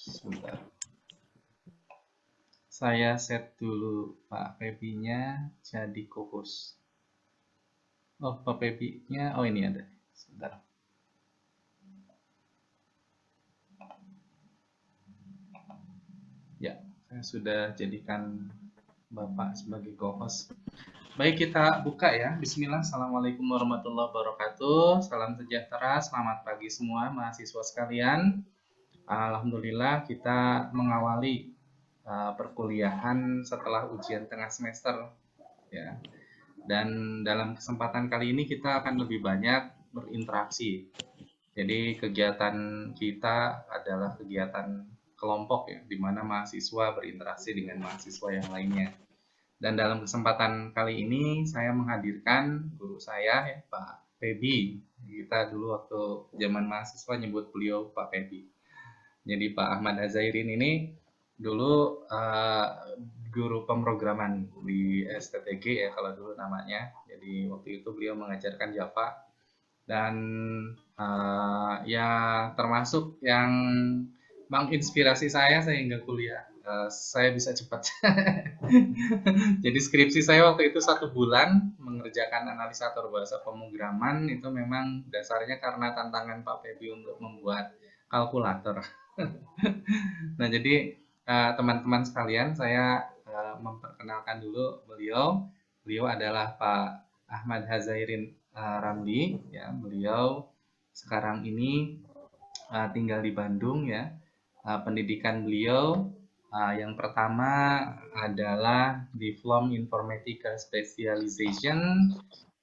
Sebentar. Saya set dulu Pak Febi-nya jadi co-host. Oh, Pak Febi-nya, oh ini ada. Sebentar. Ya, saya sudah jadikan Bapak sebagai co-host. Baik, kita buka ya. Bismillah. Assalamualaikum warahmatullahi wabarakatuh. Salam sejahtera. Selamat pagi semua mahasiswa sekalian. Alhamdulillah kita mengawali perkuliahan setelah ujian tengah semester ya. Dan dalam kesempatan kali ini kita akan lebih banyak berinteraksi. Jadi kegiatan kita adalah kegiatan kelompok ya, di mana mahasiswa berinteraksi dengan mahasiswa yang lainnya. Dan dalam kesempatan kali ini saya menghadirkan guru saya ya, Pak Febi. Kita dulu waktu zaman mahasiswa nyebut beliau Pak Febi. Jadi Pak Ahmad Azairin ini dulu guru pemrograman di STTG ya kalau dulu namanya. Jadi waktu itu beliau mengajarkan Java dan ya termasuk yang menginspirasi saya sehingga kuliah saya bisa cepat. Jadi skripsi saya waktu itu 1 bulan mengerjakan analisator bahasa pemrograman itu memang dasarnya karena tantangan Pak Febi untuk membuat kalkulator. Nah, jadi teman-teman sekalian, saya memperkenalkan dulu beliau. Beliau adalah Pak Ahmad Hazairin Ramli, ya. Beliau sekarang ini tinggal di Bandung, ya. Pendidikan beliau yang pertama adalah Diploma Informatika Specialization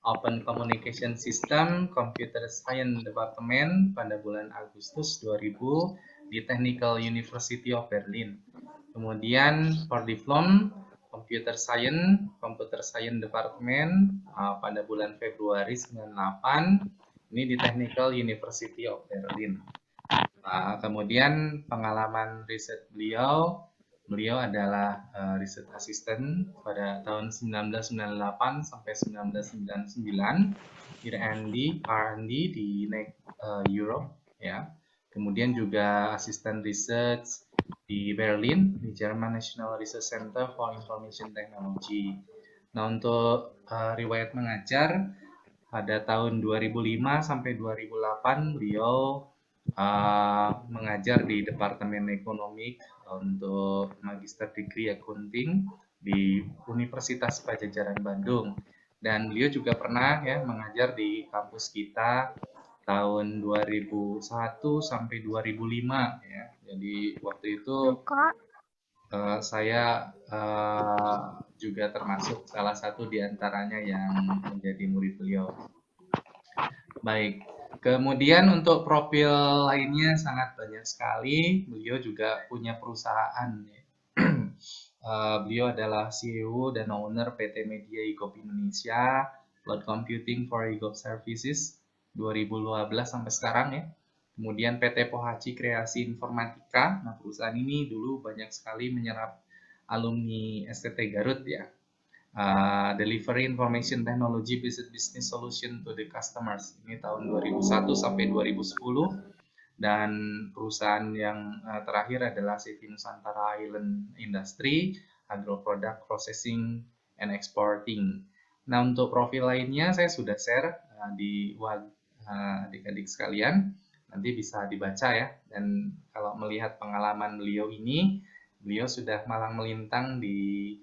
Open Communication System Computer Science Department pada bulan Agustus 2000 di Technical University of Berlin. Kemudian for Diploma Computer Science Department pada bulan Februari 98 ini di Technical University of Berlin. Kemudian pengalaman riset beliau adalah riset assistant pada tahun 1998 sampai 1999 di R&D di NEC Europe ya. Kemudian juga asisten research di Berlin di German National Research Center for Information Technology. Nah, untuk riwayat mengajar pada tahun 2005 sampai 2008 beliau mengajar di Departemen Ekonomi untuk Magister Degree Accounting di Universitas Pajajaran Bandung. Dan beliau juga pernah ya mengajar di kampus kita tahun 2001 sampai 2005 ya. Jadi waktu itu saya juga termasuk salah satu di antaranya yang menjadi murid beliau. Baik, kemudian untuk profil lainnya sangat banyak sekali. Beliau juga punya perusahaan. Beliau adalah CEO dan owner PT Media e-Gov Indonesia, Cloud Computing for e-Gov Services 2012 sampai sekarang ya. Kemudian PT Pohaci Kreasi Informatika. Nah, perusahaan ini dulu banyak sekali menyerap alumni STT Garut ya. Delivery Information Technology Business Solution to the Customers. Ini tahun 2001 sampai 2010. Dan perusahaan yang terakhir adalah CV Nusantara Island Industry, Agro Product Processing and Exporting. Nah, untuk profil lainnya saya sudah share di adik-adik sekalian. Nanti bisa dibaca ya. Dan kalau melihat pengalaman beliau ini, beliau sudah malang melintang di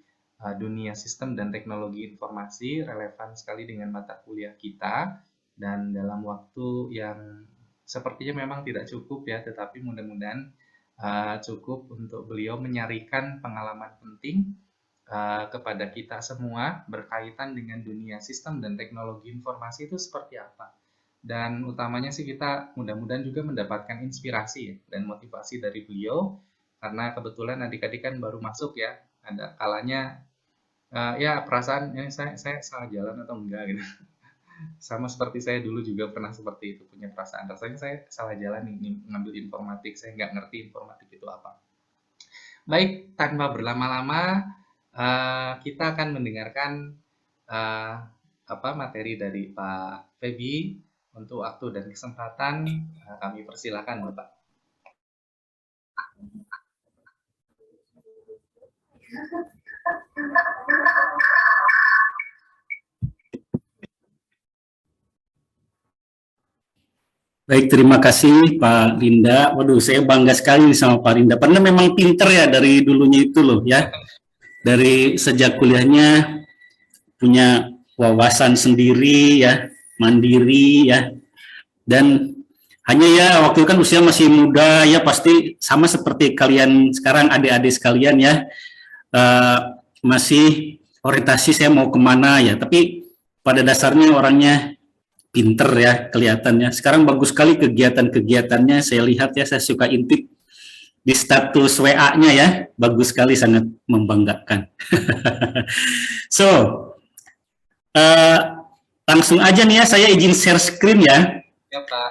dunia sistem dan teknologi informasi, relevan sekali dengan mata kuliah kita, dan dalam waktu yang sepertinya memang tidak cukup ya, tetapi mudah-mudahan cukup untuk beliau menyarikan pengalaman penting kepada kita semua berkaitan dengan dunia sistem dan teknologi informasi itu seperti apa. Dan utamanya sih kita mudah-mudahan juga mendapatkan inspirasi ya, dan motivasi dari beliau, karena kebetulan adik-adik kan baru masuk ya, ada kalanya ya perasaan saya salah jalan atau enggak gitu. Sama seperti saya dulu juga pernah seperti itu, punya perasaan rasanya saya salah jalan nih ngambil informatik, saya nggak ngerti informatik itu apa. Baik, tanpa berlama-lama kita akan mendengarkan materi dari Pak Febi Untuk waktu dan kesempatan, kami persilakan Bapak. Baik, terima kasih Pak Rinda. Waduh, saya bangga sekali sama Pak Rinda. Karena memang pinter ya dari dulunya itu loh ya. Dari sejak kuliahnya punya wawasan sendiri ya, mandiri ya. Dan hanya ya waktu itu kan usia masih muda ya, pasti sama seperti kalian sekarang adik-adik sekalian ya. Masih orientasi saya mau kemana ya. Tapi pada dasarnya orangnya pinter ya kelihatannya. Sekarang bagus sekali kegiatan-kegiatannya. Saya lihat ya, saya suka intip di status WA-nya ya. Bagus sekali, sangat membanggakan. So, langsung aja nih ya, saya izin share screen ya. Ya Pak.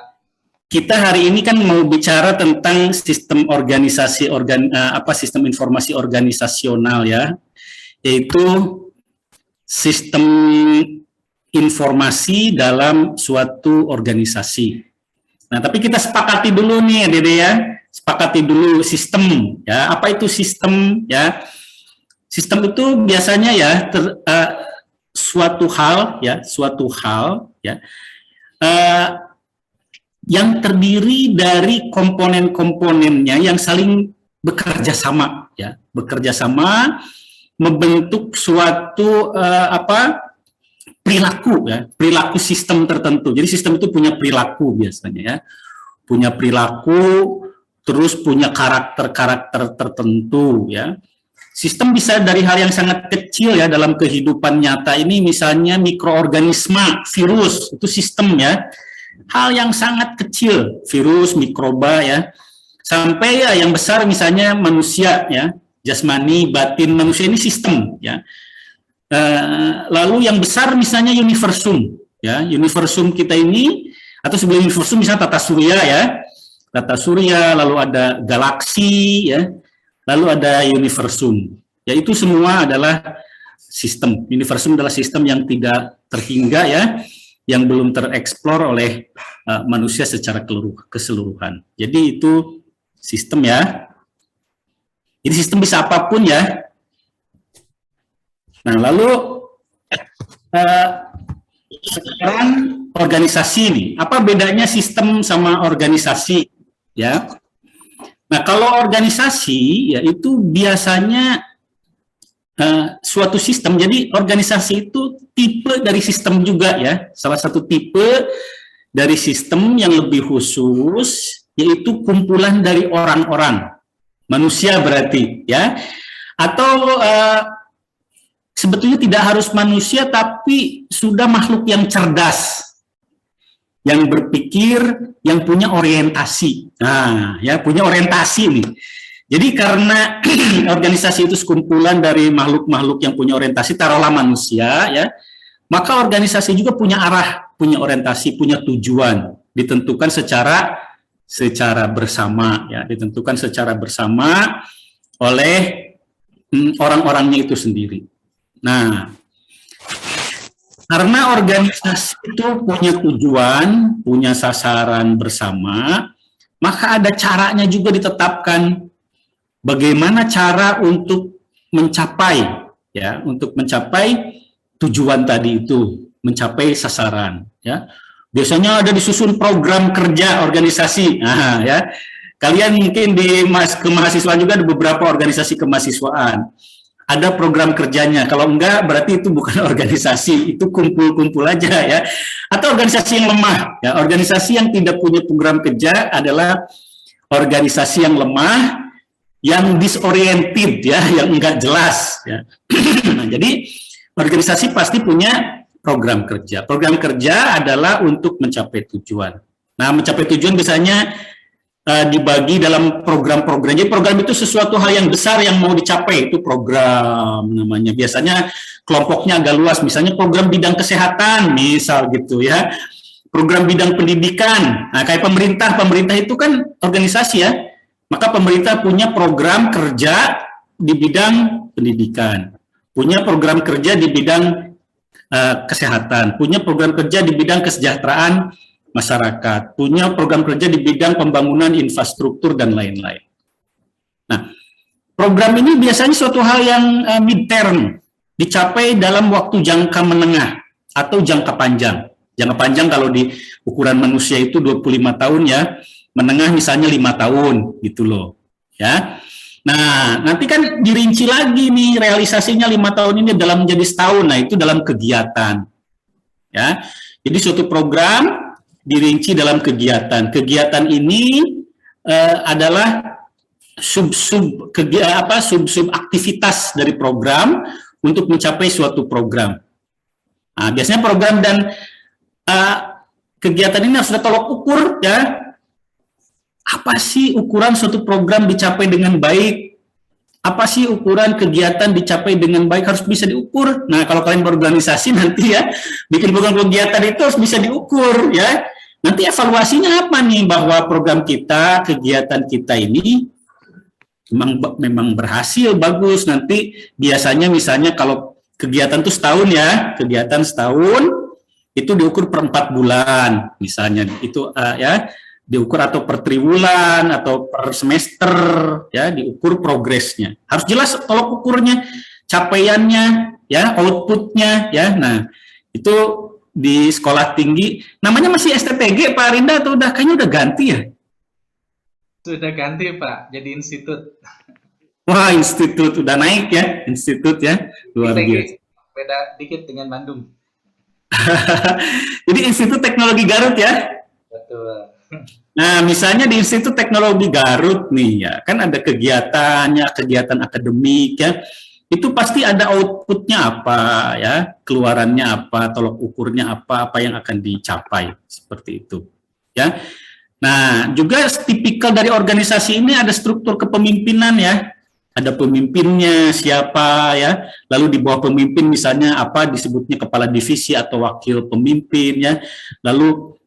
Kita hari ini kan mau bicara tentang sistem organisasi, sistem informasi organisasional ya. Yaitu sistem informasi dalam suatu organisasi. Nah, tapi kita sepakati dulu nih, Dede ya. Sepakati dulu sistem ya. Apa itu sistem ya? Sistem itu biasanya ya suatu hal ya, yang terdiri dari komponen-komponennya yang saling bekerja sama ya, membentuk suatu perilaku ya, perilaku sistem tertentu. Jadi sistem itu punya perilaku biasanya ya. Punya perilaku, terus punya karakter-karakter tertentu ya. Sistem bisa dari hal yang sangat kecil ya dalam kehidupan nyata ini, misalnya mikroorganisme, virus, itu sistem ya. Hal yang sangat kecil, virus, mikroba ya. Sampai ya yang besar misalnya manusia ya, jasmani, batin manusia ini sistem ya. Lalu yang besar misalnya universum ya, universum kita ini, atau sebelum universum misalnya tata surya ya, tata surya, lalu ada galaksi ya, lalu ada universum ya. Itu semua adalah sistem. Universum adalah sistem yang tidak terhingga ya, yang belum tereksplor oleh manusia secara keseluruhan. Jadi itu sistem ya. Jadi sistem bisa apapun ya. Nah, lalu sekarang organisasi nih, apa bedanya sistem sama organisasi ya? Nah, kalau organisasi ya itu biasanya suatu sistem. Jadi organisasi itu tipe dari sistem juga ya. Salah satu tipe dari sistem yang lebih khusus yaitu kumpulan dari orang-orang, manusia berarti ya. Atau sebetulnya tidak harus manusia, tapi sudah makhluk yang cerdas, yang berpikir, yang punya orientasi. Nah, ya punya orientasi nih. Jadi karena organisasi itu sekumpulan dari makhluk-makhluk yang punya orientasi, taruhlah manusia, ya, maka organisasi juga punya arah, punya orientasi, punya tujuan, ditentukan secara bersama, ya, ditentukan secara bersama oleh orang-orangnya itu sendiri. Nah, karena organisasi itu punya tujuan, punya sasaran bersama, maka ada caranya juga ditetapkan. Bagaimana cara untuk mencapai, ya, untuk mencapai tujuan tadi itu, mencapai sasaran, ya. Biasanya ada disusun program kerja organisasi. Nah, ya. Kalian mungkin di kemahasiswaan juga ada beberapa organisasi kemahasiswaan. Ada program kerjanya. Kalau enggak, berarti itu bukan organisasi, itu kumpul-kumpul aja ya. Atau organisasi yang lemah. Ya, organisasi yang tidak punya program kerja adalah organisasi yang lemah, yang disoriented ya, yang enggak jelas. Ya. Nah, jadi organisasi pasti punya program kerja. Program kerja adalah untuk mencapai tujuan. Nah, mencapai tujuan biasanya dibagi dalam program-program. Jadi program itu sesuatu hal yang besar yang mau dicapai, itu program namanya. Biasanya kelompoknya agak luas, misalnya program bidang kesehatan, misal gitu ya. Program bidang pendidikan. Nah, kayak pemerintah itu kan organisasi ya. Maka pemerintah punya program kerja di bidang pendidikan, punya program kerja di bidang kesehatan, punya program kerja di bidang kesejahteraan masyarakat, punya program kerja di bidang pembangunan infrastruktur dan lain-lain. Nah, program ini biasanya suatu hal yang mid-term, dicapai dalam waktu jangka menengah atau jangka panjang. Jangka panjang kalau di ukuran manusia itu 25 tahun ya, menengah misalnya 5 tahun gitu loh. Ya. Nah, nanti kan dirinci lagi nih realisasinya 5 tahun ini dalam menjadi setahun. Nah, itu dalam kegiatan. Ya. Jadi suatu program dirinci dalam kegiatan. Kegiatan ini adalah sub-sub aktivitas dari program untuk mencapai suatu program. Nah, biasanya program dan kegiatan ini harus ada tolok ukur ya. Apa sih ukuran suatu program dicapai dengan baik? Apa sih ukuran kegiatan dicapai dengan baik? Harus bisa diukur. Nah, kalau kalian berorganisasi nanti ya, bikin program kegiatan itu harus bisa diukur ya. Nanti evaluasinya apa nih bahwa program kita, kegiatan kita ini memang berhasil, bagus. Nanti biasanya misalnya kalau kegiatan itu setahun ya, kegiatan setahun itu diukur per 4 bulan misalnya itu ya, diukur atau per triwulan atau per semester ya, diukur progresnya. Harus jelas tolok ukurnya, capaiannya ya, outputnya ya. Nah, itu di sekolah tinggi namanya masih STTG Pak Rinda atau kayaknya udah ganti ya? Sudah ganti Pak, jadi institut. Wah, institut udah naik ya, institut ya, luar biasa. Beda dikit dengan Bandung. Jadi Institut Teknologi Garut ya? Betul. Nah, misalnya di Institut Teknologi Garut nih ya, kan ada kegiatannya, kegiatan akademik ya, itu pasti ada outputnya apa ya, keluarannya apa, tolok ukurnya apa yang akan dicapai, seperti itu ya. Nah, juga tipikal dari organisasi ini ada struktur kepemimpinan ya, ada pemimpinnya siapa ya, lalu di bawah pemimpin misalnya apa disebutnya kepala divisi atau wakil pemimpin ya, lalu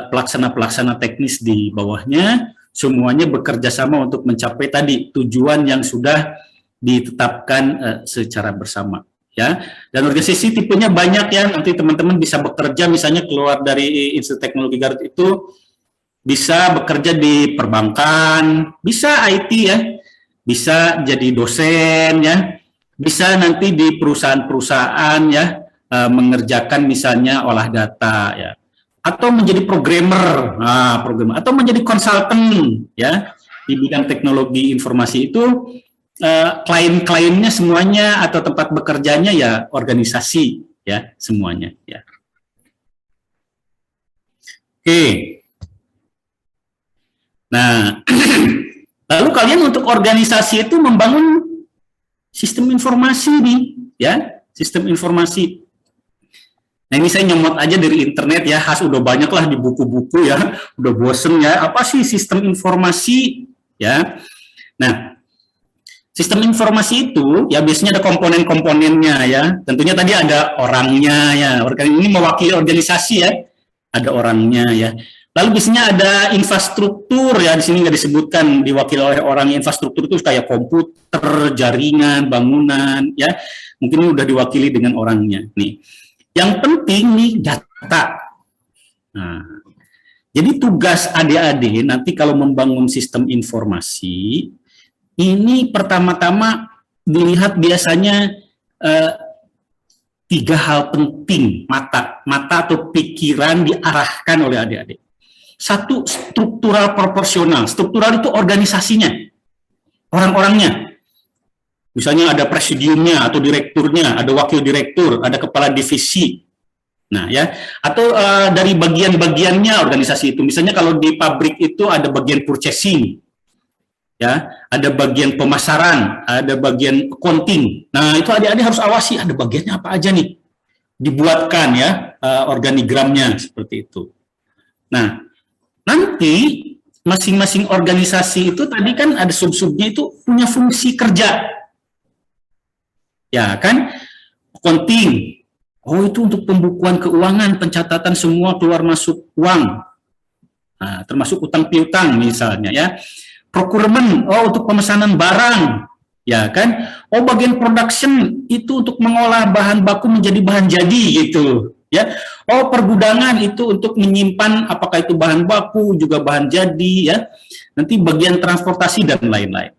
pelaksana-pelaksana teknis di bawahnya, semuanya bekerja sama untuk mencapai tadi tujuan yang sudah ditetapkan secara bersama ya. Dan organisasi tipenya banyak ya, nanti teman-teman bisa bekerja misalnya keluar dari Institut Teknologi Garut itu bisa bekerja di perbankan, bisa IT ya, bisa jadi dosen ya, bisa nanti di perusahaan-perusahaan ya, mengerjakan misalnya olah data ya, atau menjadi programmer, atau menjadi konsultan ya di bidang teknologi informasi itu. Klien-kliennya semuanya atau tempat bekerjanya ya organisasi ya semuanya ya. Oke. Nah, lalu kalian untuk organisasi itu membangun sistem informasi nih ya, sistem informasi. Nah, ini saya nyomot aja dari internet ya, khas udah banyak lah di buku-buku ya, udah bosen ya, apa sih sistem informasi ya. Nah, sistem informasi itu ya biasanya ada komponen-komponennya ya. Tentunya tadi ada orangnya ya. Ini mewakili organisasi ya. Ada orangnya ya. Lalu biasanya ada infrastruktur ya. Di sini nggak disebutkan diwakili oleh orang. Infrastruktur itu kayak komputer, jaringan, bangunan ya. Mungkin ini udah diwakili dengan orangnya. Nih. Yang penting nih data. Nah, jadi tugas adik-adik nanti kalau membangun sistem informasi ini pertama-tama dilihat biasanya 3 hal penting mata atau pikiran diarahkan oleh adik-adik. 1, struktural proporsional. Struktural itu organisasinya, orang-orangnya. Misalnya ada presidiumnya atau direkturnya, ada wakil direktur, ada kepala divisi. Nah ya, atau dari bagian-bagiannya organisasi itu. Misalnya kalau di pabrik itu ada bagian purchasing. Ya, ada bagian pemasaran, ada bagian accounting. Nah, itu adik-adik harus awasi ada bagiannya apa aja nih. Dibuatkan ya organigramnya seperti itu. Nah, nanti masing-masing organisasi itu tadi kan ada sub-subnya itu punya fungsi kerja. Ya, kan? Accounting. Oh, itu untuk pembukuan keuangan, pencatatan semua keluar masuk uang. Nah, termasuk utang piutang misalnya ya. Procurement, oh untuk pemesanan barang, ya kan? Oh bagian production itu untuk mengolah bahan baku menjadi bahan jadi gitu, ya. Oh, pergudangan itu untuk menyimpan apakah itu bahan baku juga bahan jadi, ya. Nanti bagian transportasi dan lain-lain.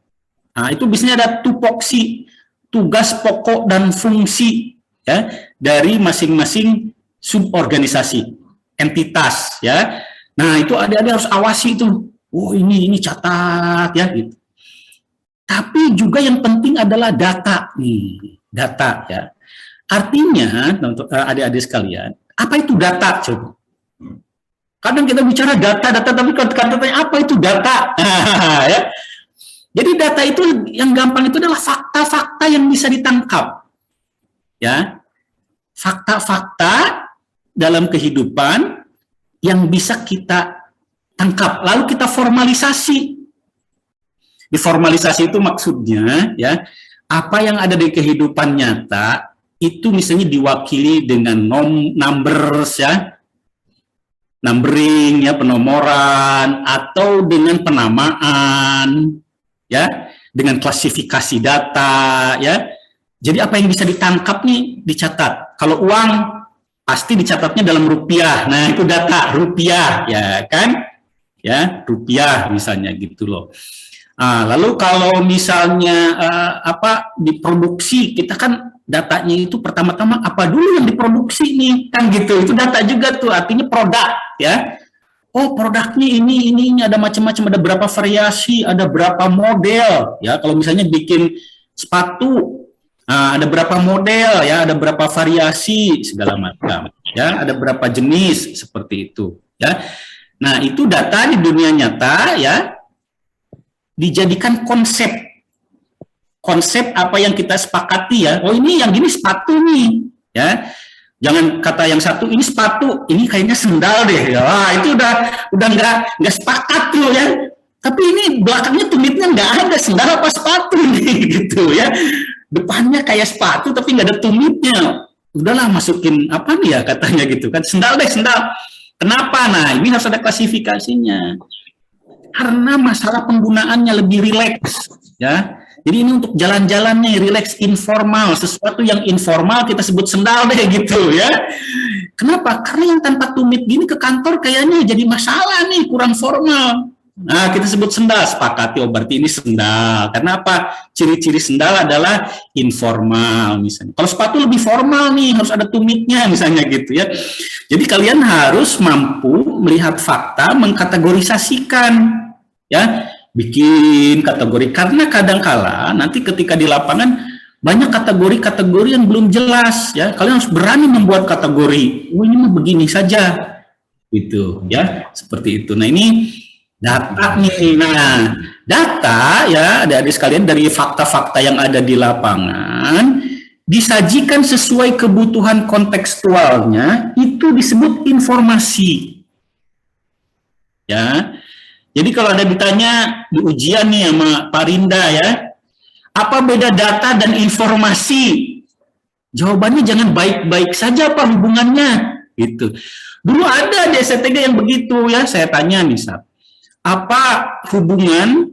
Nah, itu biasanya ada tupoksi, tugas pokok dan fungsi, ya, dari masing-masing suborganisasi, entitas, ya. Nah, itu adik-adik harus awasi itu. Oh, ini catat, ya, gitu. Tapi juga yang penting adalah data nih, data, ya. Artinya, untuk adik-adik sekalian, apa itu data? Coba. Kadang kita bicara data, tapi kata-katanya apa itu data? Ya. Jadi data itu yang gampang itu adalah fakta-fakta yang bisa ditangkap, ya. Fakta-fakta dalam kehidupan yang bisa kita tangkap, lalu kita formalisasi. Diformalisasi itu maksudnya, ya, apa yang ada di kehidupan nyata itu misalnya diwakili dengan numbers, ya, numbering, ya, penomoran, atau dengan penamaan, ya, dengan klasifikasi data, ya. Jadi apa yang bisa ditangkap nih dicatat. Kalau uang pasti dicatatnya dalam rupiah. Nah, itu data rupiah, ya kan? Ya, rupiah misalnya gitu loh. Lalu kalau misalnya diproduksi, kita kan datanya itu pertama-tama apa dulu yang diproduksi nih, kan gitu. Itu data juga tuh, artinya produk, ya. Oh, produknya ini ada macam-macam, ada berapa variasi, ada berapa model, ya. Kalau misalnya bikin sepatu, ada berapa model, ya, ada berapa variasi segala macam, ya, ada berapa jenis seperti itu, ya. Nah, itu data di dunia nyata, ya, dijadikan konsep apa yang kita sepakati, ya. Oh, ini yang gini sepatu nih, ya. Jangan kata yang satu ini sepatu, ini kayaknya sendal deh, ya. Wah, itu udah nggak sepakat tuh, ya. Tapi ini belakangnya tumitnya nggak ada sendal apa sepatu nih, gitu, ya. Depannya kayak sepatu tapi nggak ada tumitnya. Udahlah masukin apa nih ya katanya gitu kan, sendal deh, sendal. Kenapa? Nah, ini harus ada klasifikasinya. Karena masalah penggunaannya lebih rileks, ya. Jadi ini untuk jalan-jalannya rileks, informal, sesuatu yang informal kita sebut sendal deh gitu, ya. Kenapa? Karena yang tanpa tumit gini ke kantor kayaknya jadi masalah nih, kurang formal. Nah, kita sebut sendal, sepakati, oh berarti ini sendal. Karena apa? Ciri-ciri sendal adalah informal misalnya. Kalau sepatu lebih formal nih, harus ada tumitnya misalnya gitu, ya. Jadi kalian harus mampu melihat fakta, mengkategorisasikan, ya, bikin kategori. Karena kadangkala nanti ketika di lapangan banyak kategori-kategori yang belum jelas, ya. Kalian harus berani membuat kategori. Oh, ini mah begini saja, gitu, ya, seperti itu. Nah, ini data nih. Nah, data, ya, adik-adik sekalian, dari fakta-fakta yang ada di lapangan disajikan sesuai kebutuhan kontekstualnya, itu disebut informasi, ya. Jadi kalau ada ditanya di ujian nih sama Pak Rinda, ya, apa beda data dan informasi? Jawabannya jangan baik-baik saja apa hubungannya, gitu. Dulu ada di STG yang begitu, ya. Saya tanya misal, apa hubungan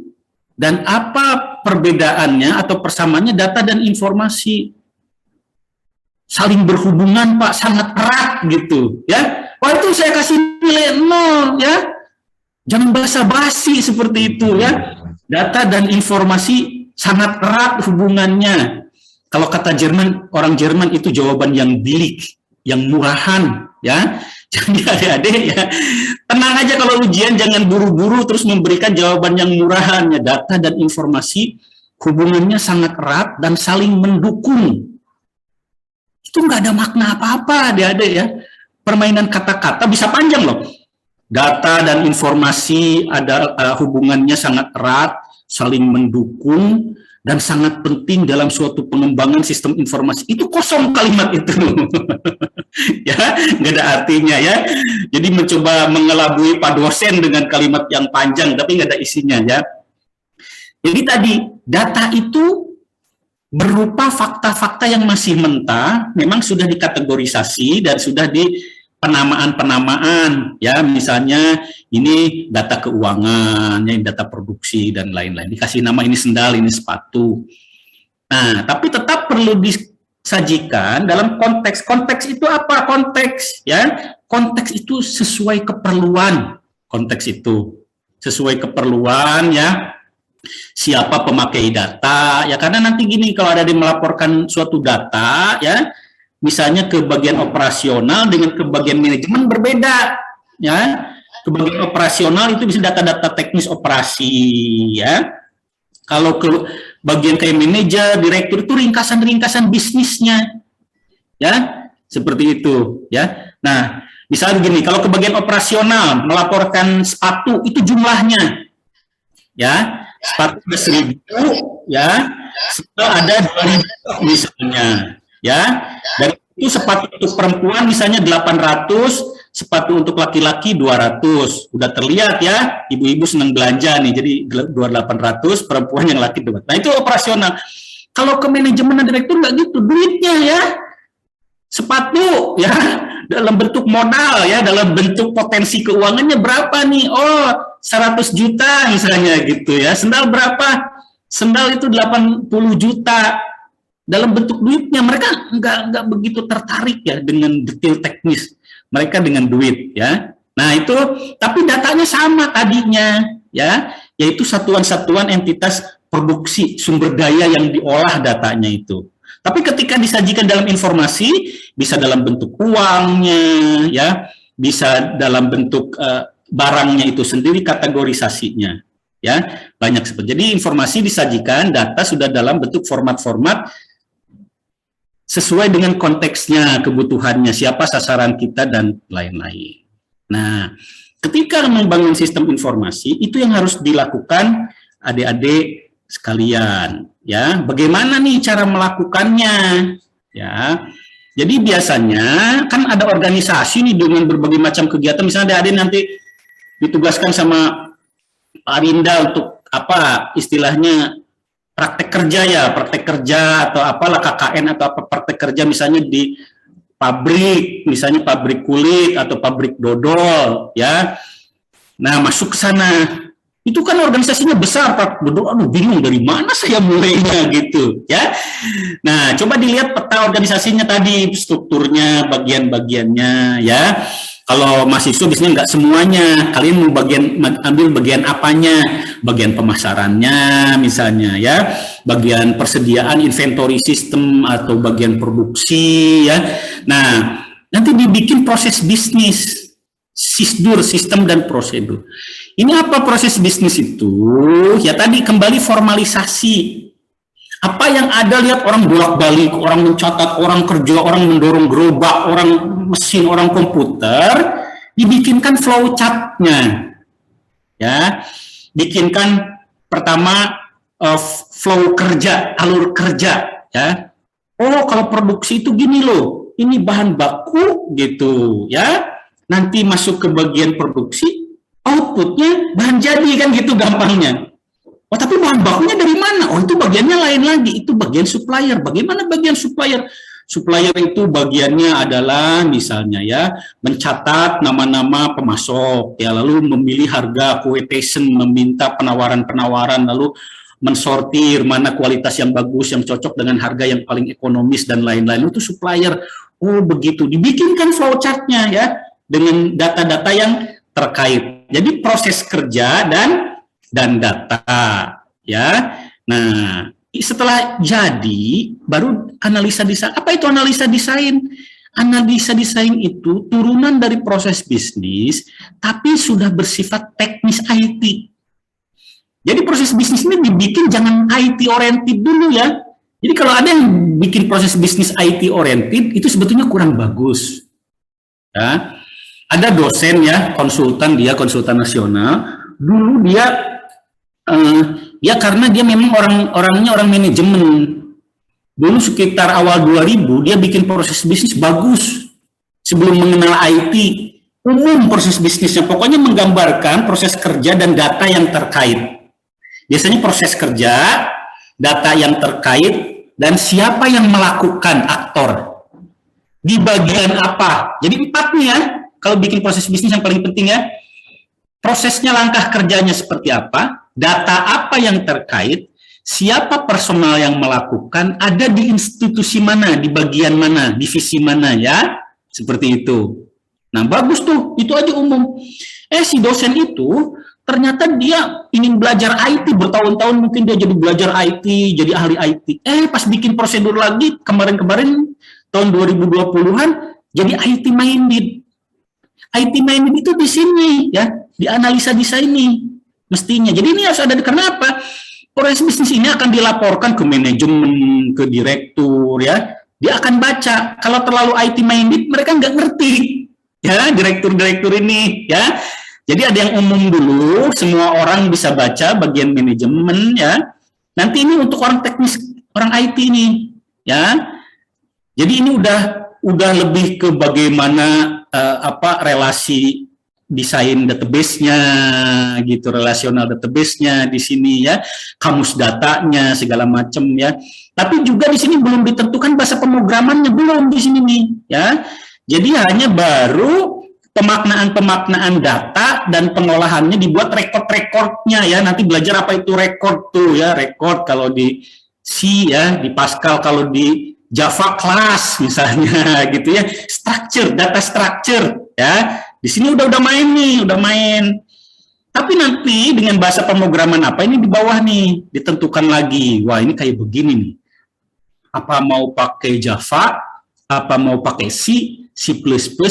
dan apa perbedaannya atau persamaannya data dan informasi? Saling berhubungan, Pak, sangat erat gitu, ya. Wah, itu saya kasih nilai 0, ya. Jangan basa-basi seperti itu, ya. Data dan informasi sangat erat hubungannya. Kalau kata Jerman, orang Jerman itu jawaban yang bilik, yang murahan, ya. Jadi adik-adik, ya, tenang aja kalau ujian, jangan buru-buru terus memberikan jawaban yang murahan, ya. Data dan informasi hubungannya sangat erat dan saling mendukung. Itu nggak ada makna apa-apa, adik-adik, ya. Permainan kata-kata bisa panjang loh. Data dan informasi ada hubungannya sangat erat, saling mendukung, dan sangat penting dalam suatu pengembangan sistem informasi. Itu kosong kalimat itu. Ya, nggak ada artinya, ya. Jadi mencoba mengelabui Pak dosen dengan kalimat yang panjang, tapi nggak ada isinya, ya. Jadi tadi, data itu berupa fakta-fakta yang masih mentah, memang sudah dikategorisasi dan sudah di penamaan-penamaan, ya, misalnya ini data keuangan, ini data produksi dan lain-lain. Dikasih nama ini sendal, ini sepatu. Nah, tapi tetap perlu sajikan dalam konteks. Konteks itu apa? Konteks, ya. Konteks itu sesuai keperluan. Konteks itu sesuai keperluan, ya. Siapa pemakai data, ya, karena nanti gini, kalau ada yang melaporkan suatu data, ya, misalnya ke bagian operasional dengan ke bagian manajemen berbeda, ya. Ke bagian operasional itu bisa data-data teknis operasi, ya. Kalau ke bagian kayak manajer, direktur itu ringkasan-ringkasan bisnisnya, ya, seperti itu, ya. Nah, misalnya begini, kalau ke bagian operasional melaporkan sepatu itu jumlahnya, ya, sepatu ada 1.000, ya, ada 2.000 misalnya, ya, dan itu sepatu untuk perempuan misalnya 800, sepatu untuk laki-laki 200, udah terlihat ya, ibu-ibu senang belanja nih, jadi 800, perempuan yang laki 200. Nah itu operasional. Kalau ke manajemen dan direktur nggak gitu, duitnya ya, sepatu ya, dalam bentuk modal ya, dalam bentuk potensi keuangannya berapa nih? Oh, 100 juta misalnya gitu ya. Sendal berapa? Sendal itu 80 juta. Dalam bentuk duitnya mereka nggak begitu tertarik ya dengan detail teknis. Mereka dengan duit ya. Nah itu, tapi datanya sama tadinya ya, yaitu satuan-satuan entitas produksi sumber daya yang diolah datanya itu. Tapi ketika disajikan dalam informasi, bisa dalam bentuk uangnya ya, bisa dalam bentuk barangnya itu sendiri, kategorisasinya ya, banyak seperti. Jadi informasi disajikan, data sudah dalam bentuk format-format sesuai dengan konteksnya, kebutuhannya, siapa sasaran kita, dan lain-lain. Nah, ketika membangun sistem informasi, itu yang harus dilakukan adik-adik sekalian. Ya, bagaimana nih cara melakukannya? Ya, jadi biasanya kan ada organisasi nih dengan berbagai macam kegiatan. Misalnya adik-adik nanti ditugaskan sama Pak Rinda untuk apa istilahnya, praktek kerja ya, praktek kerja atau apalah KKN atau apa, praktek kerja misalnya di pabrik, misalnya pabrik kulit atau pabrik dodol ya. Nah, masuk ke sana. Itu kan organisasinya besar, Pak. Dodol, aduh bingung dari mana saya mulainya gitu ya. Nah, coba dilihat peta organisasinya tadi, strukturnya, bagian-bagiannya ya. Kalau mahasiswa biasanya nggak semuanya, kalian mau ambil bagian apanya, bagian pemasarannya misalnya ya, bagian persediaan inventory system atau bagian produksi ya. Nah, nanti dibikin proses bisnis, SISDUR, sistem dan prosedur. Ini apa proses bisnis itu? Ya tadi kembali formalisasi. Apa yang ada, lihat orang bolak-balik, orang mencatat, orang kerja, orang mendorong gerobak, orang mesin, orang komputer, dibikinkan flow chart-nya. Ya, bikinkan pertama flow kerja, alur kerja, ya. Oh, kalau produksi itu gini loh, ini bahan baku gitu, ya. Nanti masuk ke bagian produksi, outputnya bahan jadi kan gitu gampangnya. Oh, tapi bahan bakunya dari mana? Oh, itu bagiannya lain lagi. Itu bagian supplier. Bagaimana bagian supplier? Supplier itu bagiannya adalah misalnya ya, mencatat nama-nama pemasok, ya, lalu memilih harga, quotation, meminta penawaran-penawaran, lalu mensortir mana kualitas yang bagus, yang cocok dengan harga yang paling ekonomis dan lain-lain. Itu supplier. Oh, begitu. Dibikinkan flow chart-nya ya, dengan data-data yang terkait. Jadi proses kerja dan data ya. Nah, setelah jadi baru analisa desain. Apa itu analisa desain? Analisa desain itu turunan dari proses bisnis tapi sudah bersifat teknis IT. Jadi proses bisnis ini dibikin jangan IT oriented dulu ya. Jadi kalau ada yang bikin proses bisnis IT oriented itu sebetulnya kurang bagus. Ya. Ada dosen ya, konsultan nasional, dulu dia ya karena dia memang orangnya orang manajemen. Dulu sekitar awal 2000 dia bikin proses bisnis bagus. Sebelum mengenal IT, umum proses bisnisnya. Pokoknya menggambarkan proses kerja dan data yang terkait. Biasanya proses kerja, data yang terkait, dan siapa yang melakukan aktor. Di bagian apa. Jadi 4 nih ya, kalau bikin proses bisnis yang paling penting ya. Prosesnya, langkah kerjanya seperti apa, data apa yang terkait, siapa personal yang melakukan, ada di institusi mana, di bagian mana, divisi mana, ya, seperti itu. Nah, bagus tuh, itu aja umum. Si dosen itu ternyata dia ingin belajar IT bertahun-tahun, mungkin dia jadi belajar IT, jadi ahli IT. Pas bikin prosedur lagi kemarin-kemarin tahun 2020-an jadi IT minded. IT minded itu di sini, ya, di analisa di sini mestinya. Jadi ini harus ada. Kenapa? Proses bisnis ini akan dilaporkan ke manajemen, ke direktur, ya. Dia akan baca. Kalau terlalu IT minded, mereka nggak ngerti, ya, direktur-direktur ini, ya. Jadi ada yang umum dulu, semua orang bisa baca bagian manajemen, ya. Nanti ini untuk orang teknis, orang IT ini, ya. Jadi ini udah lebih ke bagaimana relasi desain database-nya gitu, relasional database-nya di sini, ya, kamus datanya segala macam, ya. Tapi juga di sini belum ditentukan bahasa pemrogramannya, belum di sini nih, ya. Jadi hanya baru pemaknaan data dan pengolahannya dibuat rekod-rekodnya, ya. Nanti belajar apa itu rekod tuh, ya, rekod kalau di C, ya, di Pascal kalau di Java class misalnya gitu, ya. Structure, data structure, ya. Di sini udah main nih, udah main. Tapi nanti dengan bahasa pemrograman apa ini di bawah nih ditentukan lagi. Wah, ini kayak begini nih. Apa mau pakai Java, apa mau pakai C, C++,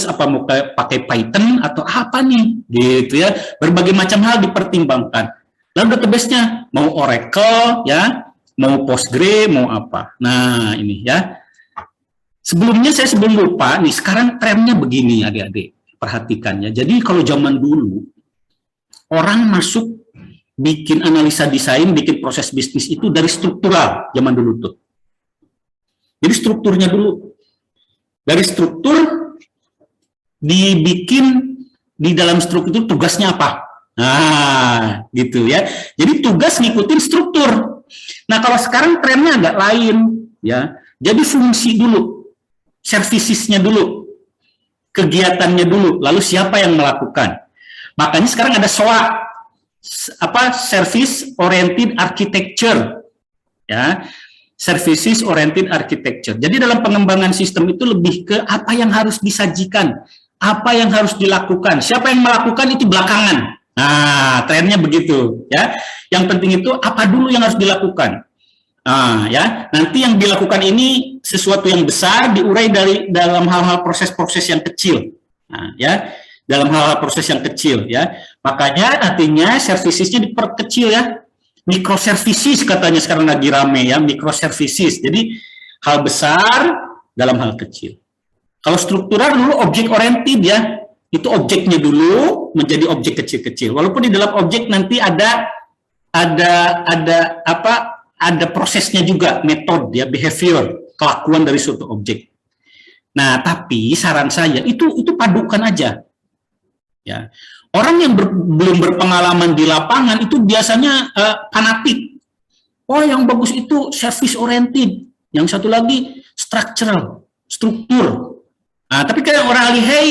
apa mau pakai Python atau apa nih, gitu, ya. Berbagai macam hal dipertimbangkan. Lalu database-nya mau Oracle, ya, mau Postgre, mau apa. Nah, ini, ya. Sebelum lupa nih, sekarang trennya begini, adik-adik. Perhatikan, ya. Jadi kalau zaman dulu orang masuk bikin analisa desain, bikin proses bisnis itu dari struktural zaman dulu tuh. Jadi strukturnya dulu. Dari struktur dibikin di dalam struktur tugasnya apa. Nah, gitu, ya. Jadi tugas ngikutin struktur. Nah, kalau sekarang trennya agak lain, ya. Jadi fungsi dulu, servicesnya dulu, kegiatannya dulu, lalu siapa yang melakukan. Makanya sekarang ada SOA, Service Oriented Architecture, ya, Services Oriented Architecture. Jadi dalam pengembangan sistem itu lebih ke apa yang harus disajikan, apa yang harus dilakukan, siapa yang melakukan itu belakangan. Nah, trennya begitu, ya. Yang penting itu apa dulu yang harus dilakukan. Nah, ya, nanti yang dilakukan ini sesuatu yang besar diurai dalam hal-hal proses-proses yang kecil. Nah, ya, dalam hal-hal proses yang kecil, ya. Makanya nantinya servicesnya diperkecil, ya. Microservices katanya sekarang lagi rame, ya, microservices. Jadi hal besar dalam hal kecil. Kalau struktural dulu objek oriented, ya. Itu objeknya dulu menjadi objek kecil-kecil. Walaupun di dalam objek nanti ada prosesnya juga, metode, ya, behavior, kelakuan dari suatu objek. Nah, tapi saran saya itu padukan aja. Ya. Orang yang belum berpengalaman di lapangan itu biasanya fanatik. Oh, yang bagus itu service oriented, yang satu lagi structural, struktur. Nah, tapi kayak orang ahli, hey,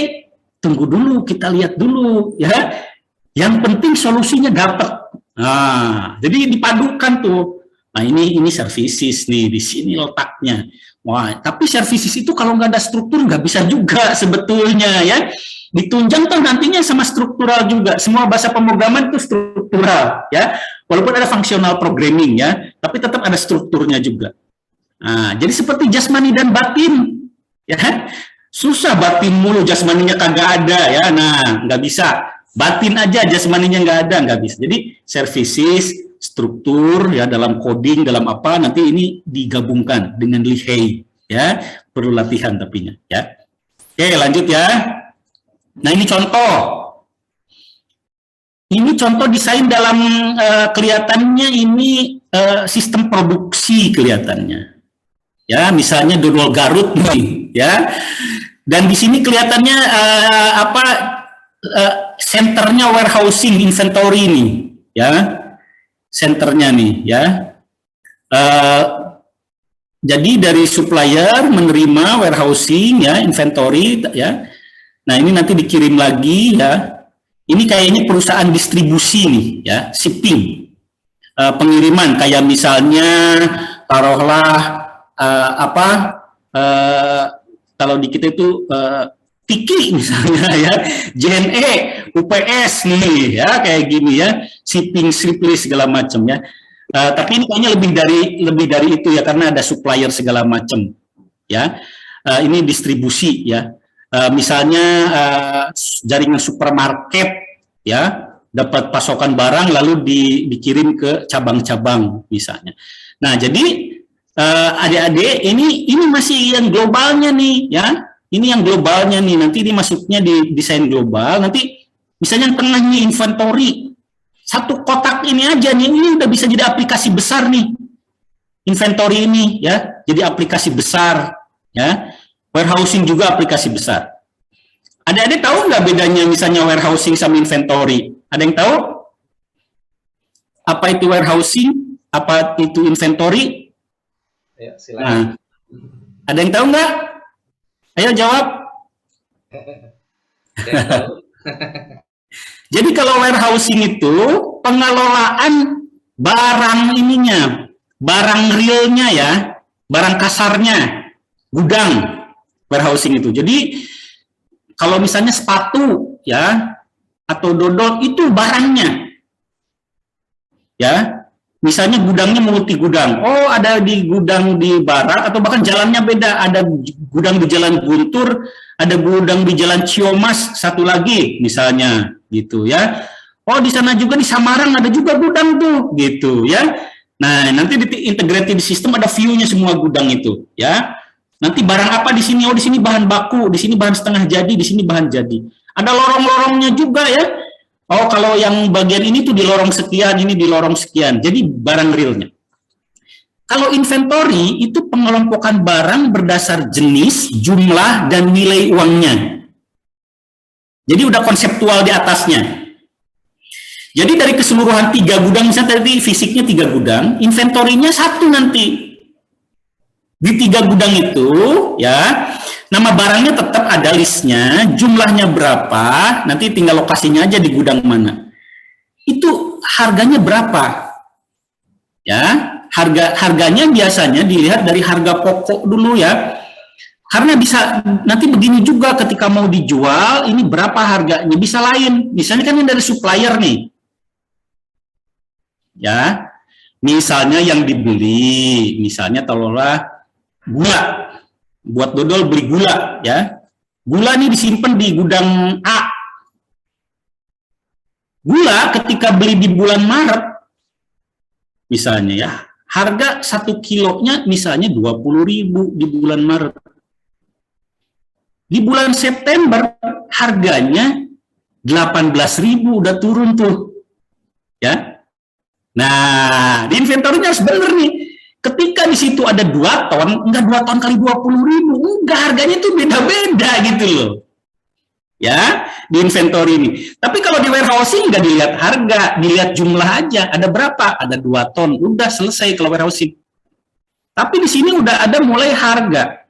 tunggu dulu, kita lihat dulu, ya. Yang penting solusinya dapat. Nah, jadi dipadukan tuh. Nah, ini services nih, di sini letaknya. Wah, tapi services itu kalau nggak ada struktur nggak bisa juga sebetulnya, ya. Ditunjang tuh nantinya sama struktural juga. Semua bahasa pemrograman itu struktural, ya. Walaupun ada functional programming, ya, tapi tetap ada strukturnya juga. Nah, jadi seperti jasmani dan batin, ya. Susah batin mulu, jasmaninya kagak ada, ya. Nah, nggak bisa. Batin aja, jasmaninya nggak bisa. Jadi services, struktur, ya, dalam coding, dalam apa, nanti ini digabungkan dengan lihei, ya. Perlu latihan tapinya, ya. Oke, lanjut, ya. Nah, ini contoh. Ini contoh desain dalam kelihatannya ini sistem produksi kelihatannya. Ya, misalnya dodol Garut nih, ya. Dan di sini kelihatannya senternya warehousing inventory nih, ya. Senternya nih, ya. Jadi dari supplier menerima warehousing, ya, inventory, ya. Nah, ini nanti dikirim lagi, ya. Ini kayaknya perusahaan distribusi nih, ya, shipping. pengiriman, kayak misalnya taruhlah kalau di kita itu Tiki misalnya ya, JNE, UPS nih ya, kayak gini ya, shipping, list segala macam ya. Tapi ini kayaknya lebih dari itu ya, karena ada supplier segala macam ya. Ini distribusi ya. Misalnya jaringan supermarket ya, dapat pasokan barang lalu dikirim ke cabang-cabang misalnya. Nah, jadi adik-adik, ini masih yang globalnya nih ya. Ini yang globalnya nih, nanti ini masuknya di desain global, nanti misalnya yang tengahnya inventory, satu kotak ini aja nih, ini udah bisa jadi aplikasi besar nih, inventory ini ya, jadi aplikasi besar ya, warehousing juga aplikasi besar. Adik-adik tahu nggak bedanya misalnya warehousing sama inventory? Ada yang tahu? Apa itu warehousing? Apa itu inventory? Ya, silakan. Nah, ada yang tahu nggak? Ayo jawab. Jadi kalau warehousing itu pengelolaan barang ininya, barang realnya ya, barang kasarnya, gudang warehousing itu. Jadi kalau misalnya sepatu ya atau dodol itu barangnya, ya. Misalnya gudangnya multi gudang. Oh, ada di gudang di barat atau bahkan jalannya beda. Ada gudang di Jalan Guntur, ada gudang di Jalan Ciomas, satu lagi misalnya gitu ya. Oh, di sana juga di Samarang ada juga gudang tuh gitu ya. Nah, nanti di integrated system ada view-nya semua gudang itu ya. Nanti barang apa di sini? Oh, di sini bahan baku, di sini bahan setengah jadi, di sini bahan jadi. Ada lorong-lorongnya juga ya. Oh, kalau yang bagian ini tuh di lorong sekian, ini di lorong sekian. Jadi barang realnya. Kalau inventory itu pengelompokan barang berdasar jenis, jumlah, dan nilai uangnya. Jadi udah konseptual di atasnya. Jadi dari keseluruhan 3 gudang, misalnya tadi fisiknya 3 gudang, inventory-nya 1 nanti. Di 3 gudang itu, ya, nama barangnya tetap ada listnya, jumlahnya berapa, nanti tinggal lokasinya aja di gudang mana. Itu harganya berapa? Ya, harganya biasanya dilihat dari harga pokok dulu ya. Karena bisa nanti begini juga ketika mau dijual, ini berapa harganya, bisa lain. Misalnya kan ini dari supplier nih. Ya. Misalnya yang dibeli, misalnya taruhlah gula, buat dodol beli gula ya. Gula nih disimpan di gudang A. Gula ketika beli di bulan Maret misalnya ya, harga 1 kilonya misalnya 20.000 di bulan Maret. Di bulan September harganya 18.000, udah turun tuh. Ya. Nah, di inventory-nya harus bener nih. Ketika di situ ada 2 ton, enggak 2 ton kali 20.000, enggak, harganya itu beda-beda gitu loh. Ya, di inventory ini. Tapi kalau di warehousing enggak dilihat harga, dilihat jumlah aja. Ada berapa? Ada 2 ton, udah selesai kalau warehousing. Tapi di sini udah ada mulai harga.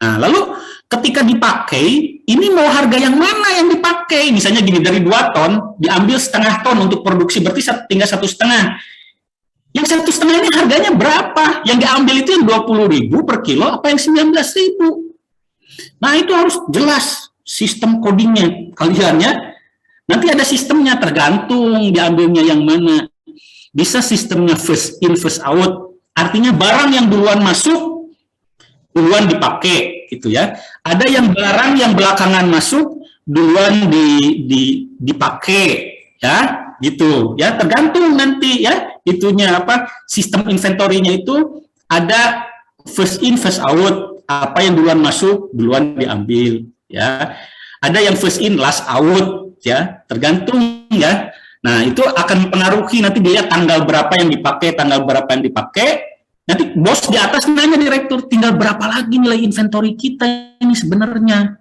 Nah, lalu ketika dipakai, ini mau harga yang mana yang dipakai? Misalnya gini, dari 2 ton, diambil setengah ton untuk produksi, berarti tinggal 1,5. Yang 1,5 ini harganya berapa? Yang diambil itu yang 20.000 per kilo, apa yang 19.000? Nah, itu harus jelas sistem codingnya kalian ya. Nanti ada sistemnya, tergantung diambilnya yang mana. Bisa sistemnya first in, first out. Artinya barang yang duluan masuk, duluan dipakai gitu ya. Ada yang barang yang belakangan masuk, duluan dipakai ya. Gitu ya, tergantung nanti ya itunya apa, sistem inventory-nya itu ada first in first out, apa yang duluan masuk duluan diambil ya, ada yang first in last out ya, tergantung ya. Nah, itu akan mempengaruhi nanti dia tanggal berapa yang dipakai, tanggal berapa yang dipakai. Nanti bos di atas nanya direktur, tinggal berapa lagi nilai inventory kita ini sebenarnya.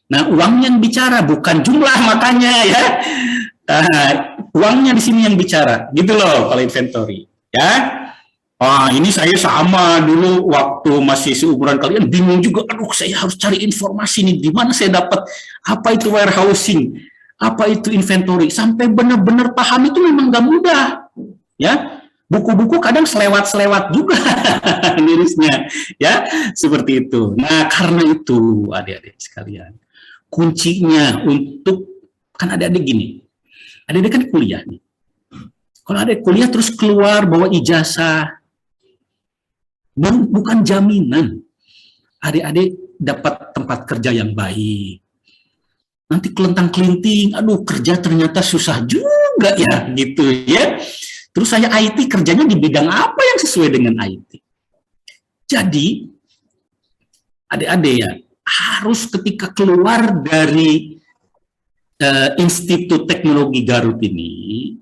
Nah, uangnya yang bicara, bukan jumlah, makanya ya. Uangnya di sini yang bicara, gitu loh kalau inventory, ya. Ini saya sama dulu waktu masih seumuran kalian bingung juga. Aduh, saya harus cari informasi nih, di mana saya dapat apa itu warehousing, apa itu inventory, sampai benar-benar paham itu memang gak mudah, ya. Buku-buku kadang selewat-selewat juga nulisnya, ya, seperti itu. Nah, karena itu, adik-adik sekalian, kuncinya untuk, kan adik-adik gini, adik-adik kan kuliah nih. Kalau adik kuliah terus keluar bawa ijazah, bukan jaminan adik-adik dapat tempat kerja yang baik. Nanti kelentang-kelinting, aduh kerja ternyata susah juga ya, gitu ya. Terus saya IT kerjanya di bidang apa yang sesuai dengan IT? Jadi, adik-adik ya, harus ketika keluar dari Institut Teknologi Garut ini,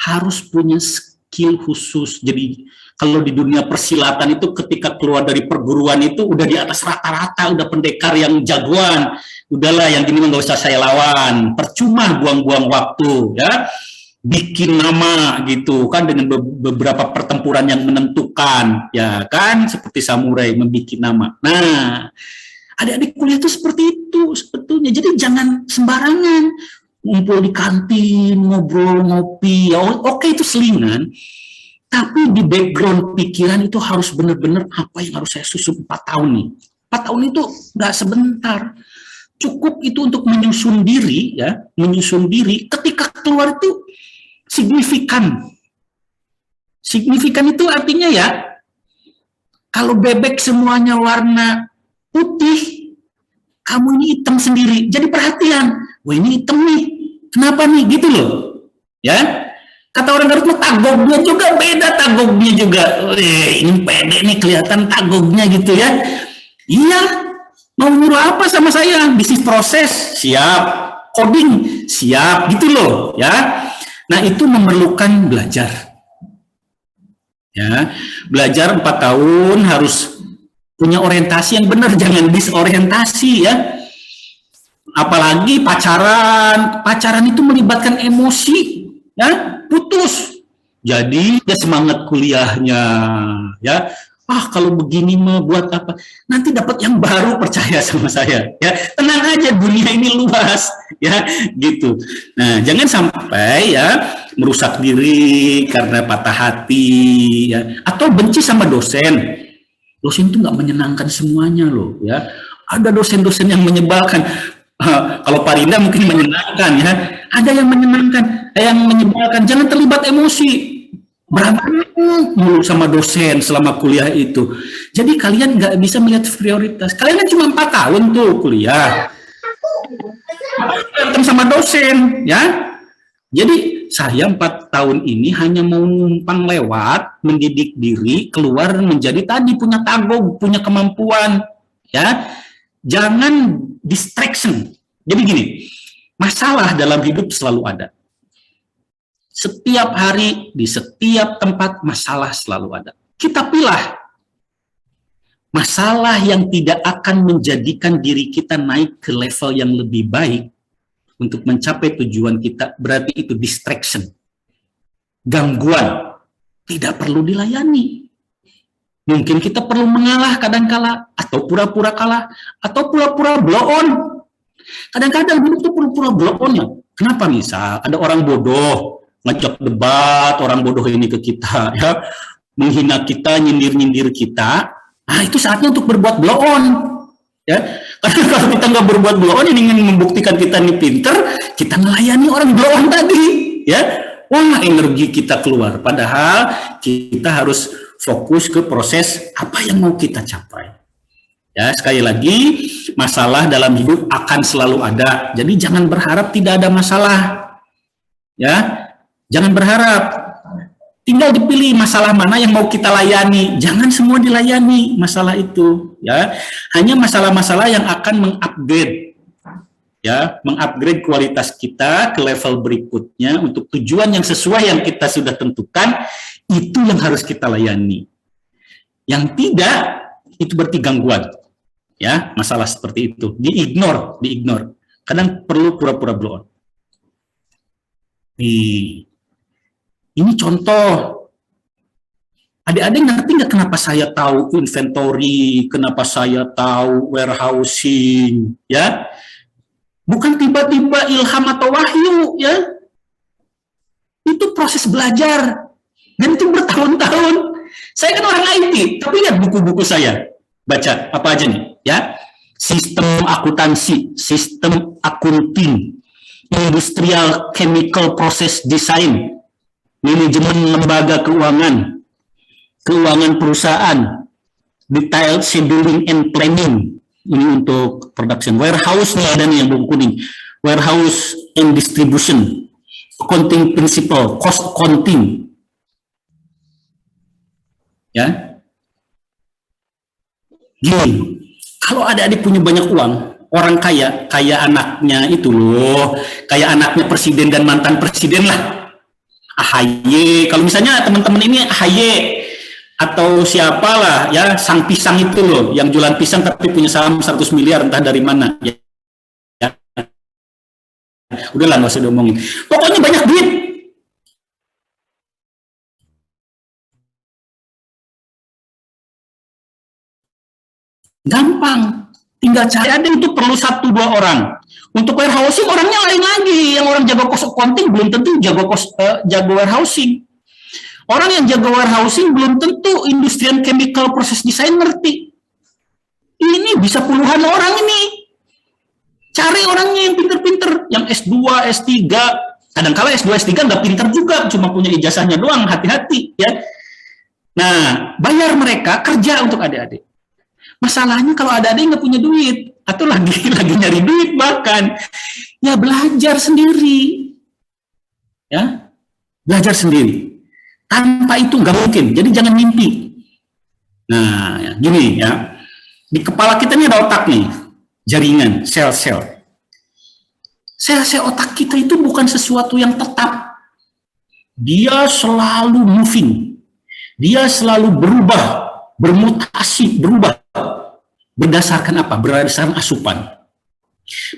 harus punya skill khusus. Jadi, kalau di dunia persilatan itu ketika keluar dari perguruan itu udah di atas rata-rata, udah pendekar yang jagoan. Udahlah, yang gini nggak usah saya lawan. Percuma buang-buang waktu, ya. Bikin nama gitu kan dengan beberapa pertempuran yang menentukan, ya kan, seperti samurai membuat nama. Nah, adik-adik kuliah itu seperti itu sebetulnya. Jadi jangan sembarangan ngumpul di kantin, ngobrol, ngopi. Ya, oke, itu selingan, tapi di background pikiran itu harus benar-benar apa yang harus saya susun 4 tahun nih. 4 tahun itu nggak sebentar. Cukup itu untuk menyusun diri, ya, menyusun diri. Ketika keluar itu signifikan. Signifikan itu artinya ya, kalau bebek semuanya warna putih, kamu ini hitam sendiri. Jadi perhatian, wah ini hitam nih, kenapa nih, gitu loh. Ya, kata orang Garut, tagognya juga beda, tagognya juga. Ini pede nih, kelihatan tagognya gitu ya. Iya, mau nyuruh apa sama saya? Bisnis proses, siap. Coding, siap, gitu loh, ya. Nah, itu memerlukan belajar. Ya, belajar 4 tahun harus punya orientasi yang benar, jangan disorientasi ya. Apalagi pacaran, pacaran itu melibatkan emosi, ya, putus. Jadi dia semangat kuliahnya, ya. Ah, kalau begini mah buat apa? Nanti dapat yang baru, percaya sama saya. Ya, tenang aja, dunia ini luas, ya, gitu. Nah, jangan sampai ya merusak diri karena patah hati, ya, atau benci sama dosen. Dosen itu nggak menyenangkan semuanya loh, ya. Ada dosen-dosen yang menyebalkan. Kalau Pak Rinda mungkin menyenangkan, ya. Ada yang menyenangkan, yang menyebalkan. Jangan terlibat emosi. Berantem mulu sama dosen selama kuliah itu. Jadi kalian nggak bisa melihat prioritas. Kalian kan cuma 4 tahun tuh kuliah. Berantem sama dosen, ya. Jadi saya 4 tahun ini hanya mau numpang lewat, mendidik diri, keluar menjadi tadi punya tagog, punya kemampuan, ya. Jangan distraction. Jadi gini, masalah dalam hidup selalu ada. Setiap hari, di setiap tempat, masalah selalu ada. Kita pilih masalah yang tidak akan menjadikan diri kita naik ke level yang lebih baik untuk mencapai tujuan kita, berarti itu distraction. Gangguan. Tidak perlu dilayani. Mungkin kita perlu mengalah kadang-kala, atau pura-pura kalah, atau pura-pura blow on. Kadang-kadang hidup itu pura-pura blow on ya. Kenapa? Misal ada orang bodoh, ngajak debat orang bodoh ini ke kita, ya, menghina kita, nyindir-nyindir kita. Nah, itu saatnya untuk berbuat blow on, ya. Karena kalau kita nggak berbuat blow on, ingin membuktikan kita ini pinter, kita melayani orang blow on tadi, ya. Wah, energi kita keluar. Padahal kita harus fokus ke proses apa yang mau kita capai. Ya, sekali lagi, masalah dalam hidup akan selalu ada. Jadi jangan berharap tidak ada masalah, ya. Jangan berharap, tinggal dipilih masalah mana yang mau kita layani. Jangan semua dilayani masalah itu, ya. Hanya masalah-masalah yang akan mengupgrade, ya, mengupgrade kualitas kita ke level berikutnya untuk tujuan yang sesuai yang kita sudah tentukan, itu yang harus kita layani. Yang tidak, itu berarti gangguan, ya, masalah seperti itu. Diignore. Kadang perlu pura-pura blow on. Ini contoh. Adik-adik ngerti nggak kenapa saya tahu inventory, kenapa saya tahu warehousing, ya? Bukan tiba-tiba ilham atau wahyu, ya? Itu proses belajar. Dan itu bertahun-tahun. Saya kan orang IT, tapi lihat buku-buku saya. Baca apa aja nih, ya. Sistem akuntansi, sistem akunting, industrial chemical process design, manajemen lembaga keuangan, keuangan perusahaan, detailed scheduling and planning. Ini untuk production. Warehouse nih ada nih yang buku kuning. Warehouse and distribution, accounting principle, cost accounting. Ya, gini, kalau adik-adik punya banyak uang, orang kaya, kayak anaknya itu loh, kayak anaknya presiden dan mantan presiden lah, AHY. Kalau misalnya teman-teman ini AHY atau siapalah ya, sang pisang itu loh, yang jualan pisang tapi punya saham 100 miliar entah dari mana. Ya, udahlah nggak usah diomongin. Pokoknya banyak duit. Gampang, tinggal cari. Ada itu perlu 1-2 orang. Untuk warehousing orangnya lain lagi. Yang orang jago cost accounting belum tentu jago warehousing. Orang yang jago warehousing belum tentu industrial chemical process design ngerti. Ini bisa puluhan orang ini. Cari orangnya yang pinter-pinter, yang S2, S3. Kadang-kala S2, S3 nggak pinter juga, cuma punya ijazahnya doang, hati-hati ya. Nah, bayar mereka kerja untuk adik-adik. Masalahnya kalau adik-adik nggak punya duit, atau lagi nyari duit bahkan, ya belajar sendiri. Ya, belajar sendiri. Tanpa itu nggak mungkin, jadi jangan mimpi. Nah, ya, gini ya, di kepala kita ini ada otak nih, jaringan, sel-sel. Sel-sel otak kita itu bukan sesuatu yang tetap. Dia selalu moving. Dia selalu berubah, bermutasi, berubah. Berdasarkan apa? Berdasarkan asupan.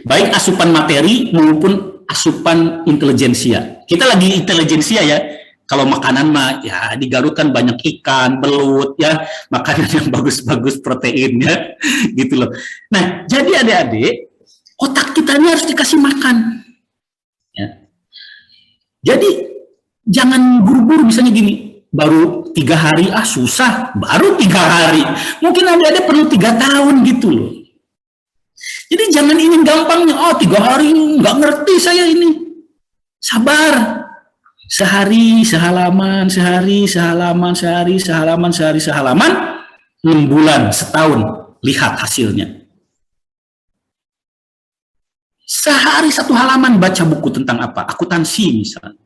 Baik asupan materi maupun asupan intelijensia. Kita lagi intelijensia ya. Kalau makanan mah ya di Garut kan banyak ikan, belut ya, makanan yang bagus-bagus proteinnya gitu loh. Nah, jadi adik-adik, otak kita ini harus dikasih makan. Ya. Jadi jangan buru-buru, misalnya gini, baru 3 hari susah, baru 3 hari. Mungkin adik-adik perlu 3 tahun gitu loh. Jadi jangan ingin gampangnya, 3 hari nggak ngerti saya ini. Sabar. Sehari sehalaman, sehari sehalaman, sehari sehalaman, sehari sehalaman, 6 bulan, setahun, lihat hasilnya. Sehari 1 halaman baca buku tentang apa? Akuntansi misalnya.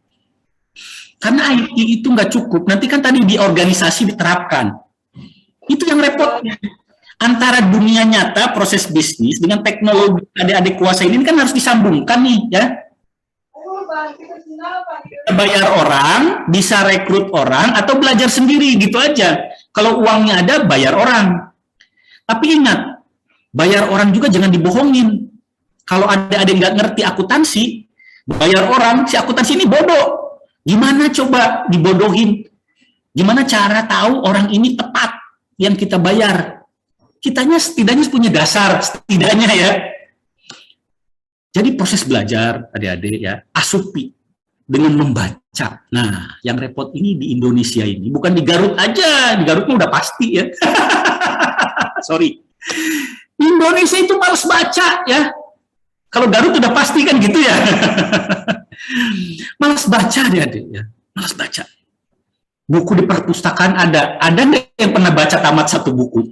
Karena IT itu nggak cukup, nanti kan tadi di organisasi diterapkan. Itu yang repotnya. Antara dunia nyata, proses bisnis, dengan teknologi adik-adik kuasa ini kan harus disambungkan nih, ya. Bayar orang, bisa rekrut orang, atau belajar sendiri, gitu aja. Kalau uangnya ada, bayar orang. Tapi ingat, bayar orang juga jangan dibohongin. Kalau adik-adik nggak ngerti akuntansi, bayar orang, si akuntansi ini bodoh. Gimana coba dibodohin? Gimana cara tahu orang ini tepat yang kita bayar? Kitanya setidaknya punya dasar, setidaknya ya. Jadi proses belajar, adik-adik ya, asupi dengan membaca. Nah, yang repot ini di Indonesia ini, bukan di Garut aja, di Garut udah pasti ya. Sorry. Indonesia itu malas baca ya. Kalau Garut udah pasti kan gitu ya. Malas baca adik-adik ya, malas baca. Buku di perpustakaan ada nggak yang pernah baca tamat 1 buku?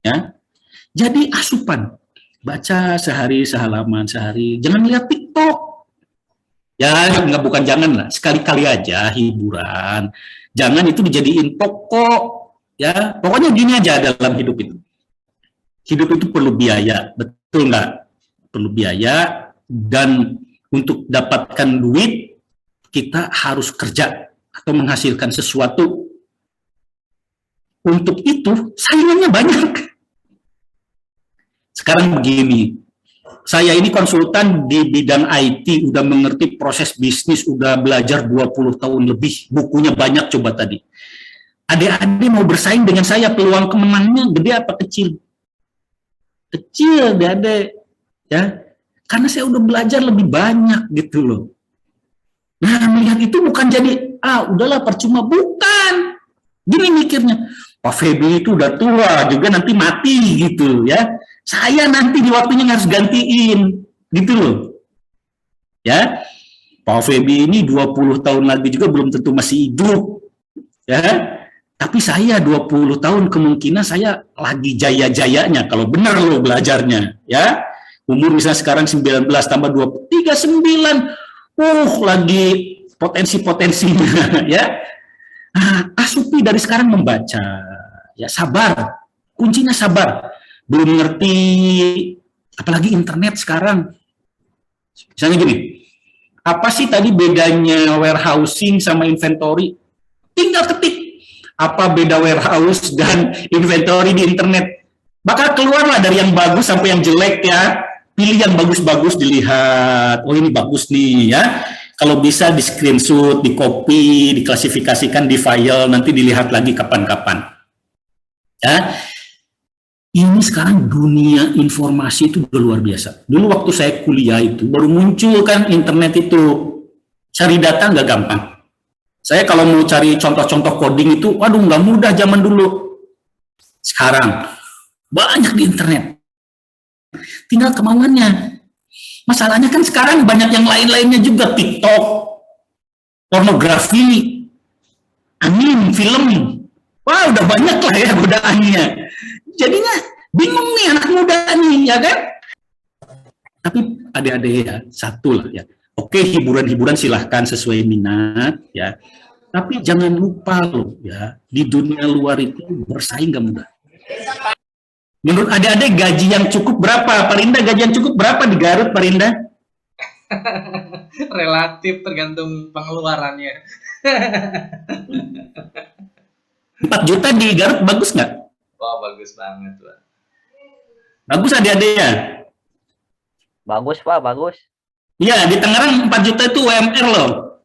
Ya, jadi asupan. Baca sehari sehalaman sehari. Jangan lihat TikTok. Ya, bukan jangan lah. Sekali-kali aja hiburan. Jangan itu dijadiin pokok. Ya, pokoknya gini aja dalam hidup itu. Hidup itu perlu biaya, betul nggak? Perlu biaya, dan untuk dapatkan duit kita harus kerja atau menghasilkan sesuatu. Untuk itu saingannya banyak. Sekarang begini, saya ini konsultan di bidang IT, udah mengerti proses bisnis, udah belajar 20 tahun lebih, bukunya banyak coba tadi. Adik-adik mau bersaing dengan saya, peluang kemenangnya gede apa kecil? Kecil, adik-adik. Ya, karena saya udah belajar lebih banyak gitu loh. Nah, melihat itu bukan jadi, udahlah percuma, bukan. Gini mikirnya, Pak Febri itu udah tua juga nanti mati gitu ya. Saya nanti di waktunya harus gantiin gitu loh. Ya. Pak Febri ini 20 tahun lagi juga belum tentu masih hidup. Ya. Tapi saya 20 tahun kemungkinan saya lagi jaya-jayanya kalau benar loh belajarnya, ya. Umur misalnya sekarang 19 tambah 20, 39. Lagi potensi-potensinya, ya. Asupi dari sekarang membaca, ya, sabar. Kuncinya sabar. Belum ngerti, apalagi internet sekarang. Misalnya gini, apa sih tadi bedanya warehousing sama inventory? Tinggal ketik. Apa beda warehouse dan inventory di internet? Bakal keluarlah dari yang bagus sampai yang jelek ya. Pilih yang bagus-bagus dilihat. Oh ini bagus nih ya. Kalau bisa di screenshot, di copy, diklasifikasikan di file, nanti dilihat lagi kapan-kapan. Ya, ini sekarang dunia informasi itu udah luar biasa. Dulu waktu saya kuliah itu baru muncul kan internet itu, cari data nggak gampang. Saya kalau mau cari contoh-contoh coding itu, waduh nggak mudah zaman dulu. Sekarang banyak di internet, tinggal kemauannya. Masalahnya kan sekarang banyak yang lain-lainnya juga, TikTok, pornografi, anime, film. Wah, udah banyak lah ya godaannya. Jadinya bingung nih anak muda nih, ya kan? Tapi adik-adik ya, satu lah ya. Oke, hiburan-hiburan silahkan sesuai minat, ya. Tapi jangan lupa loh, ya. Di dunia luar itu bersaing gak mudah. Menurut adik-adik gaji yang cukup berapa? Parinda gaji yang cukup berapa di Garut, Parinda? Relatif tergantung pengeluarannya. 4 juta di Garut bagus nggak? Wah, bagus banget, Pak. Bagus adik-adik ya? Bagus, Pak, bagus. Iya, di Tangerang 4 juta itu UMR loh.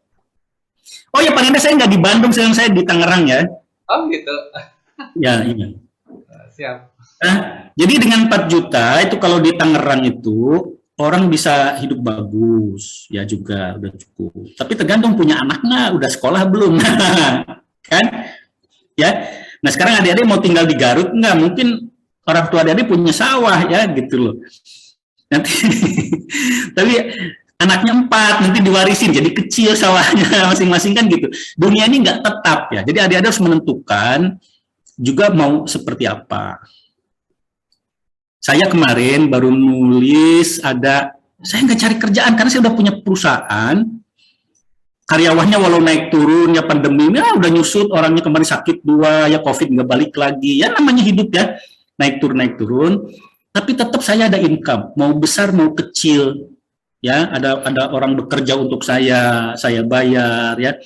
Oh ya, Parinda saya nggak di Bandung, saya di Tangerang ya. Oh gitu. Ya, iya. Siap. Nah, jadi dengan 4 juta itu kalau di Tangerang itu orang bisa hidup bagus, ya juga udah cukup. Tapi tergantung punya anak nggak, udah sekolah belum, kan? Ya. Nah sekarang adik-adik mau tinggal di Garut nggak? Mungkin orang tua adik-adik punya sawah ya gitu loh. Nanti, tapi anaknya 4 nanti diwarisin jadi kecil sawahnya masing-masing kan gitu. Dunia ini nggak tetap ya. Jadi adik-adik harus menentukan juga mau seperti apa. Saya kemarin baru nulis saya nggak cari kerjaan karena saya udah punya perusahaan, karyawannya walau naik turun ya pandemi, ya udah nyusut orangnya kemarin sakit 2, ya COVID nggak balik lagi, ya namanya hidup ya, naik turun, tapi tetap saya ada income, mau besar mau kecil, ya ada orang bekerja untuk saya bayar ya.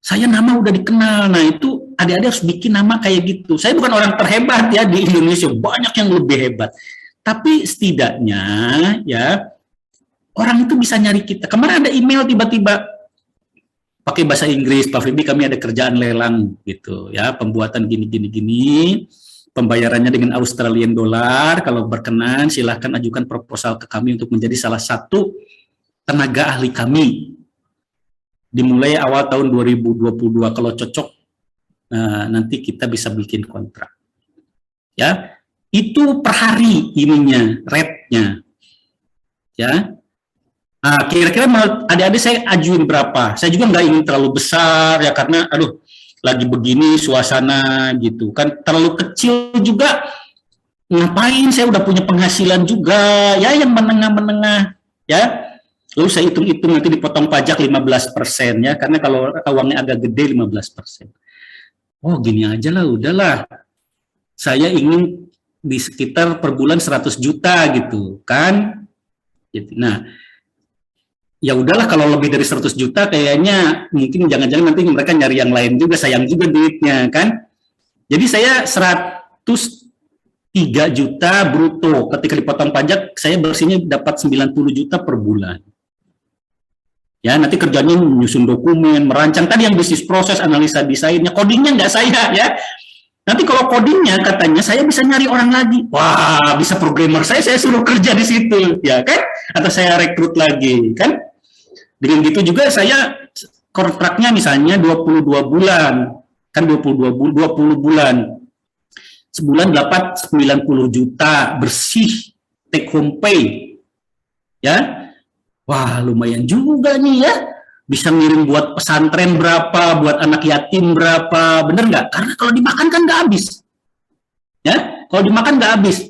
Saya nama udah dikenal, nah itu adik-adik harus bikin nama kayak gitu. Saya bukan orang terhebat ya di Indonesia, banyak yang lebih hebat. Tapi setidaknya ya orang itu bisa nyari kita. Kemarin ada email tiba-tiba pakai bahasa Inggris, Pak Febri kami ada kerjaan lelang gitu ya, pembuatan gini, pembayarannya dengan Australian dollar. Kalau berkenan silahkan ajukan proposal ke kami untuk menjadi salah satu tenaga ahli kami. Dimulai awal tahun 2022, kalau cocok nanti kita bisa bikin kontrak. Ya, itu per hari ininya, rate-nya. Ya, kira-kira adik-adik saya ajuin berapa? Saya juga nggak ingin terlalu besar ya karena, aduh, lagi begini suasana gitu kan, terlalu kecil juga. Ngapain? Saya udah punya penghasilan juga, ya yang menengah-menengah, ya. Lalu saya hitung-hitung nanti dipotong pajak 15% ya, karena kalau uangnya agak gede 15%. Oh gini aja lah, udahlah. Saya ingin di sekitar per bulan 100 juta gitu kan. Nah, ya udahlah kalau lebih dari 100 juta kayaknya mungkin jangan-jangan nanti mereka nyari yang lain juga, sayang juga duitnya kan. Jadi saya 103 juta bruto, ketika dipotong pajak saya bersihnya dapat 90 juta per bulan. Ya, nanti kerjanya menyusun dokumen, merancang tadi yang bisnis proses, analisa desainnya, codingnya nggak saya ya. Nanti kalau codingnya katanya saya bisa nyari orang lagi. Wah, bisa programmer saya suruh kerja di situ, ya kan? Atau saya rekrut lagi, kan? Dengan gitu juga saya kontraknya misalnya 22 bulan. kan 20 bulan. Sebulan dapat 90 juta bersih take home pay. Ya. Wah, lumayan juga nih ya. Bisa ngirim buat pesantren berapa, buat anak yatim berapa, bener nggak? Karena kalau dimakan kan nggak habis. Ya, kalau dimakan nggak habis.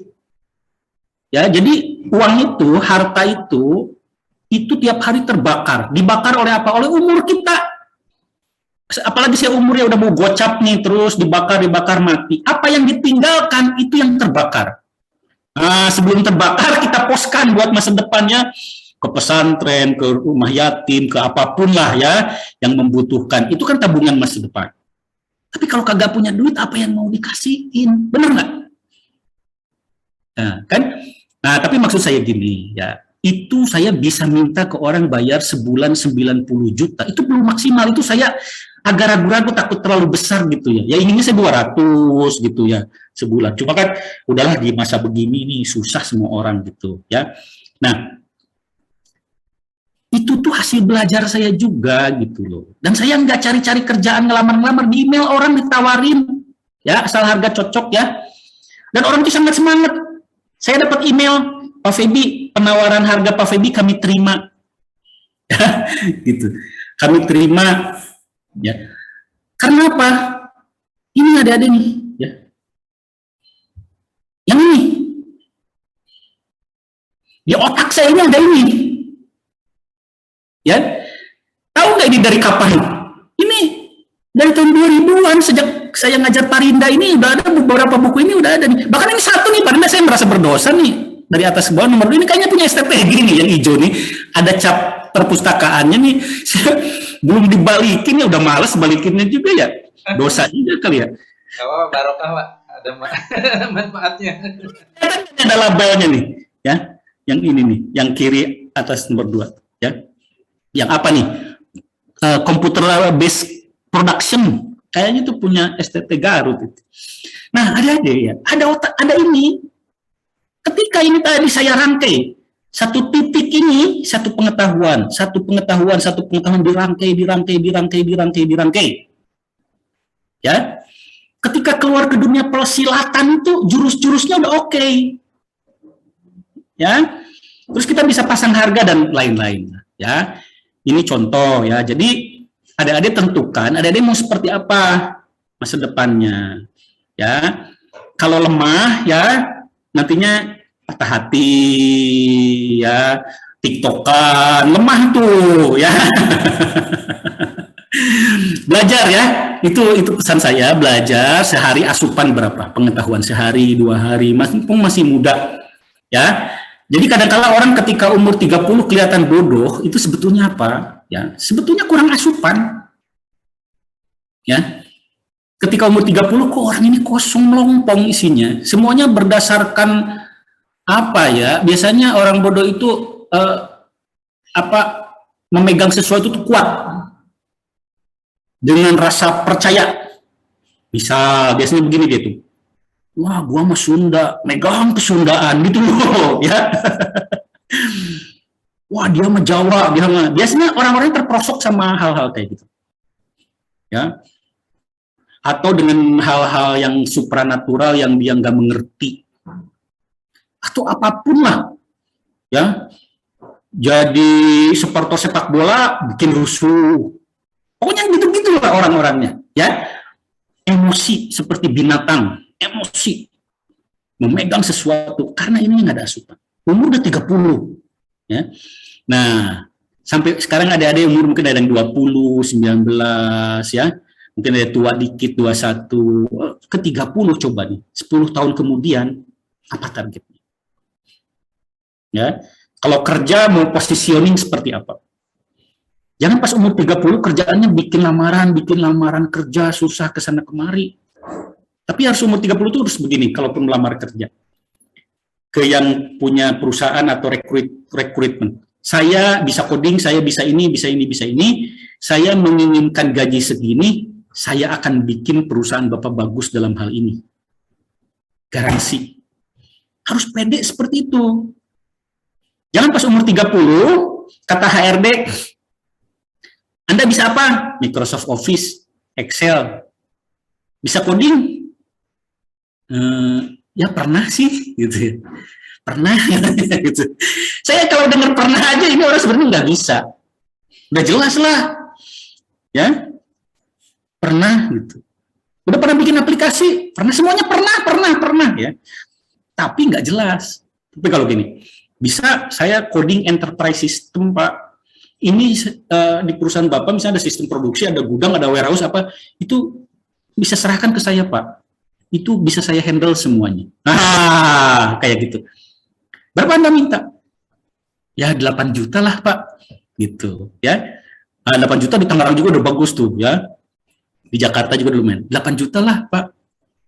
Ya, jadi uang itu, harta itu tiap hari terbakar. Dibakar oleh apa? Oleh umur kita. Apalagi saya umurnya udah mau gocap nih, terus dibakar mati. Apa yang ditinggalkan itu yang terbakar. Nah, sebelum terbakar kita poskan buat masa depannya ke pesantren, ke rumah yatim, ke apapun lah ya yang membutuhkan. Itu kan tabungan masa depan. Tapi kalau kagak punya duit, apa yang mau dikasihin? Bener nggak? Nah, kan? Nah, tapi maksud saya gini, ya, itu saya bisa minta ke orang bayar sebulan 90 juta, itu belum maksimal, itu saya agak ragu-ragu, takut terlalu besar gitu ya. Ya inginnya saya 200 gitu ya, sebulan. Cuma kan, udahlah di masa begini nih, susah semua orang gitu ya. Nah, itu tuh hasil belajar saya juga gitu loh. Dan saya nggak cari-cari kerjaan, ngelamar-ngelamar, di email orang ditawarin, ya, asal harga cocok ya. Dan orang itu sangat semangat. Saya dapat email, Pak Febi, penawaran harga Pak Febi kami terima. Gitu. Kami terima, ya. Karena apa? Ini ada nih, ya. Yang ini. Di otak saya ini ada ini. Ya. Tahu nggak ini dari kapan? Ini dari tahun 2000-an, sejak saya ngajar Parinda ini udah ada beberapa buku ini udah ada nih. Bahkan ini satu nih, Parinda saya merasa berdosa nih. Dari atas ke bawah nomor 2 ini kayaknya punya STP gini yang hijau nih. Ada cap perpustakaannya nih. Saya belum dibalikin ya, udah males balikinnya juga ya. Dosa juga kali ya. Kalau barokah, Pak. Ada manfaatnya. Ada labelnya nih, ya. Yang ini nih, yang kiri atas nomor 2, ya. Yang apa nih? Computer based production, kayaknya tuh punya STT Garut itu. Nah, ada ya, ada ini. Ketika ini tadi saya rangkai, satu titik ini, satu pengetahuan dirangkai. Ya, ketika keluar ke dunia persilatan itu jurus-jurusnya udah oke. Ya, terus kita bisa pasang harga dan lain-lain. Ya, ini contoh ya. Jadi adik-adik tentukan, adik-adik mau seperti apa masa depannya, ya. Kalau lemah, ya nantinya patah hati, ya, tiktokan, lemah tuh, ya. Belajar ya, itu pesan saya, belajar sehari asupan berapa, pengetahuan sehari, 2 hari, masih muda, ya. Jadi kadang-kala orang ketika umur 30 kelihatan bodoh, itu sebetulnya apa? Ya, sebetulnya kurang asupan. Ya. Ketika umur 30 kok orang ini kosong melompong isinya. Semuanya berdasarkan apa ya? Biasanya orang bodoh itu memegang sesuatu itu kuat. Dengan rasa percaya. Biasanya begini dia tuh. Wah, gua mah Sunda, megang kesundaan gitu loh, ya. Wah, dia mah Jawa, dia mah. Biasanya orang-orang terperosok sama hal-hal kayak gitu. Ya. Atau dengan hal-hal yang supranatural yang dia nggak mengerti. Atau apapun lah. Ya. Jadi supporter sepak bola bikin rusuh. Pokoknya gitu-gitu lah orang-orangnya, ya. Emosi seperti binatang, emosi. Memegang sesuatu karena ini nggak ada asupan. Umur udah 30. Ya. Nah, sampai sekarang ada umur mungkin ada yang 20, 19 ya. Mungkin ada tua dikit 21, ke 30 coba nih. 10 tahun kemudian apa targetnya? Ya. Kalau kerja mau positioning seperti apa? Jangan pas umur 30 kerjaannya bikin lamaran kerja susah kesana kemari. Tapi harus umur 30 itu harus begini kalaupun melamar kerja. Ke yang punya perusahaan atau rekrutmen. Saya bisa coding, saya bisa ini. Saya menginginkan gaji segini, saya akan bikin perusahaan Bapak bagus dalam hal ini. Garansi. Harus pede seperti itu. Jangan pas umur 30, kata HRD, Anda bisa apa? Microsoft Office, Excel. Bisa coding? Ya pernah sih, gitu ya. Pernah, gitu. Saya kalau dengar pernah aja, ini orang sebenarnya nggak bisa. Udah jelas lah, ya. Pernah, gitu. Udah pernah bikin aplikasi? Pernah, semuanya pernah, ya. Tapi nggak jelas. Tapi kalau gini, bisa saya coding enterprise system, Pak. Ini di perusahaan Bapak misalnya ada sistem produksi, ada gudang, ada warehouse apa, itu bisa serahkan ke saya, Pak. Itu bisa saya handle semuanya. Kayak gitu. Berapa Anda minta? Ya 8 juta lah, Pak. Gitu, ya. 8 juta di Tangerang juga udah bagus tuh, ya. Di Jakarta juga dulu, 8 juta lah, Pak.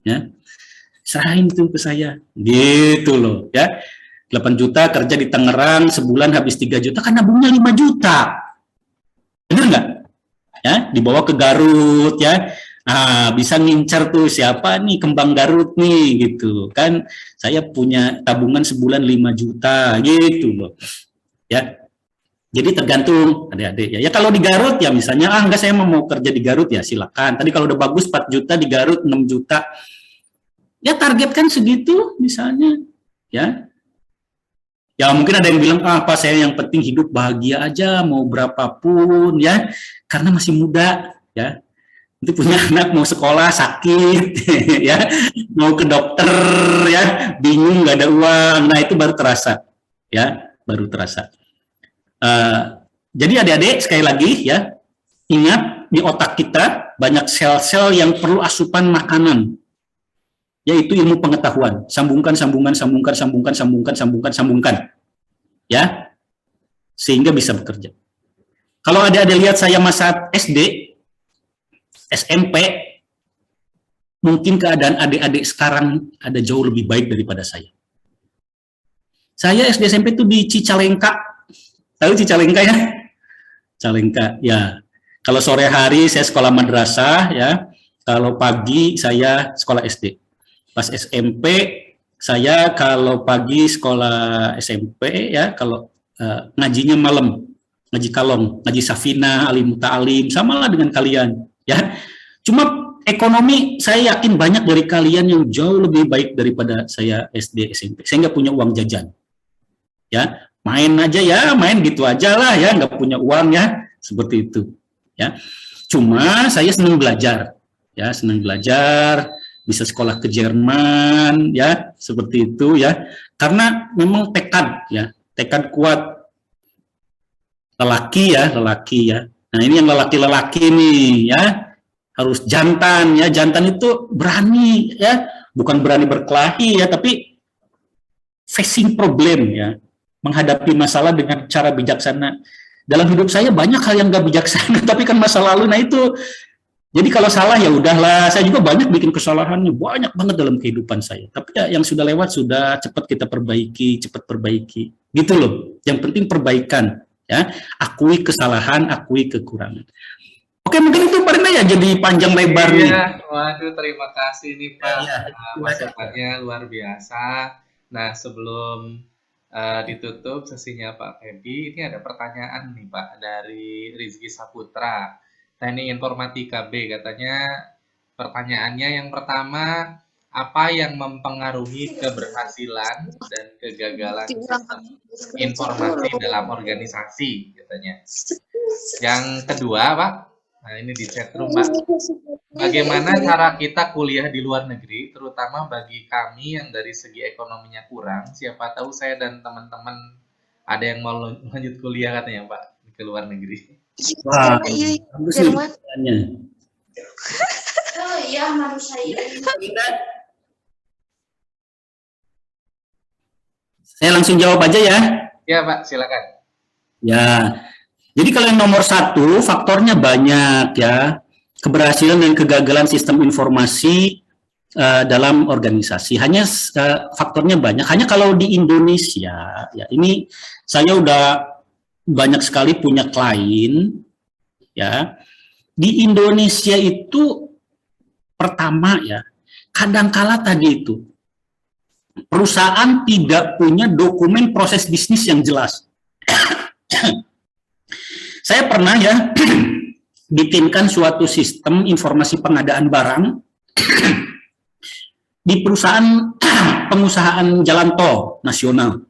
Ya. Serahin tuh ke saya. Gitu loh, ya. 8 juta kerja di Tangerang, sebulan habis 3 juta, kan nabungnya 5 juta. Bener nggak? Ya, dibawa ke Garut, ya. Bisa ngincar tuh siapa nih kembang Garut nih, gitu. Kan saya punya tabungan sebulan 5 juta, gitu loh. Ya. Jadi tergantung adik-adik ya. Ya kalau di Garut ya misalnya, enggak saya mau kerja di Garut ya silakan. Tadi kalau udah bagus 4 juta di Garut, 6 juta. Ya targetkan segitu misalnya, ya. Ya mungkin ada yang bilang, Pak saya yang penting hidup bahagia aja, mau berapapun ya, karena masih muda ya. Itu punya anak mau sekolah sakit, ya, mau ke dokter ya, bingung nggak ada uang, nah itu baru terasa, ya, baru terasa. Jadi adik-adik sekali lagi ya, ingat di otak kita banyak sel-sel yang perlu asupan makanan, yaitu ilmu pengetahuan. Sambungkan, ya, sehingga bisa bekerja. Kalau adik-adik lihat saya masa SD, SMP, mungkin keadaan adik-adik sekarang ada jauh lebih baik daripada saya. Saya SD SMP itu di Cicalengka. Tahu Cicalengka ya? Cicalengka, ya. Kalau sore hari saya sekolah madrasah, ya. Kalau pagi saya sekolah SD. Pas SMP saya kalau pagi sekolah SMP, ya. Kalau ngajinya malam, ngaji kalong, ngaji Safina, Alim Ta'alim, samalah dengan kalian, ya. Cuma ekonomi saya yakin banyak dari kalian yang jauh lebih baik daripada saya SD SMP. Saya nggak punya uang jajan, ya. Main aja ya, main gitu aja lah ya, nggak punya uang ya, seperti itu, ya. Cuma saya senang belajar, ya, senang belajar, bisa sekolah ke Jerman, ya, seperti itu ya, karena memang tekad, ya, tekad kuat, lelaki ya. Nah ini yang lelaki-lelaki nih, ya, harus jantan, ya, jantan itu berani, ya, bukan berani berkelahi ya, tapi facing problem, ya. Menghadapi masalah dengan cara bijaksana. Dalam hidup saya banyak hal yang gak bijaksana, tapi kan masa lalu, nah itu. Jadi kalau salah ya udahlah, saya juga banyak bikin kesalahannya, banyak banget dalam kehidupan saya. Tapi ya yang sudah lewat sudah, cepat kita perbaiki, gitu loh. Yang penting perbaikan, ya. Akui kesalahan, akui kekurangan. Oke, mungkin itu Pak Rina ya, jadi panjang lebar nih. Waduh, terima kasih nih Pak. Masukannya luar biasa. Nah, sebelum ditutup sesinya Pak Feby, ini ada pertanyaan nih Pak dari Rizky Saputra, Teknik Informatika B, katanya pertanyaannya yang pertama, apa yang mempengaruhi keberhasilan dan kegagalan sistem informasi dalam organisasi, katanya. Yang kedua Pak, nah ini di chatroom Pak, bagaimana cara kita kuliah di luar negeri, terutama bagi kami yang dari segi ekonominya kurang. Siapa tahu saya dan teman-teman ada yang mau lanjut kuliah katanya Pak ke luar negeri. Wah, bagus nih pertanyaannya. Oh iya, harus saya. Saya langsung jawab aja ya. Ya Pak, silakan. Ya, jadi kalau yang nomor 1, faktornya banyak ya. Keberhasilan dan kegagalan sistem informasi dalam organisasi. Hanya faktornya banyak. Hanya kalau di Indonesia, ya ini saya udah banyak sekali punya klien, ya. Di Indonesia itu pertama ya, kadangkala tadi itu perusahaan tidak punya dokumen proses bisnis yang jelas. Saya pernah ya bikinkan suatu sistem informasi pengadaan barang di perusahaan pengusahaan jalan tol nasional.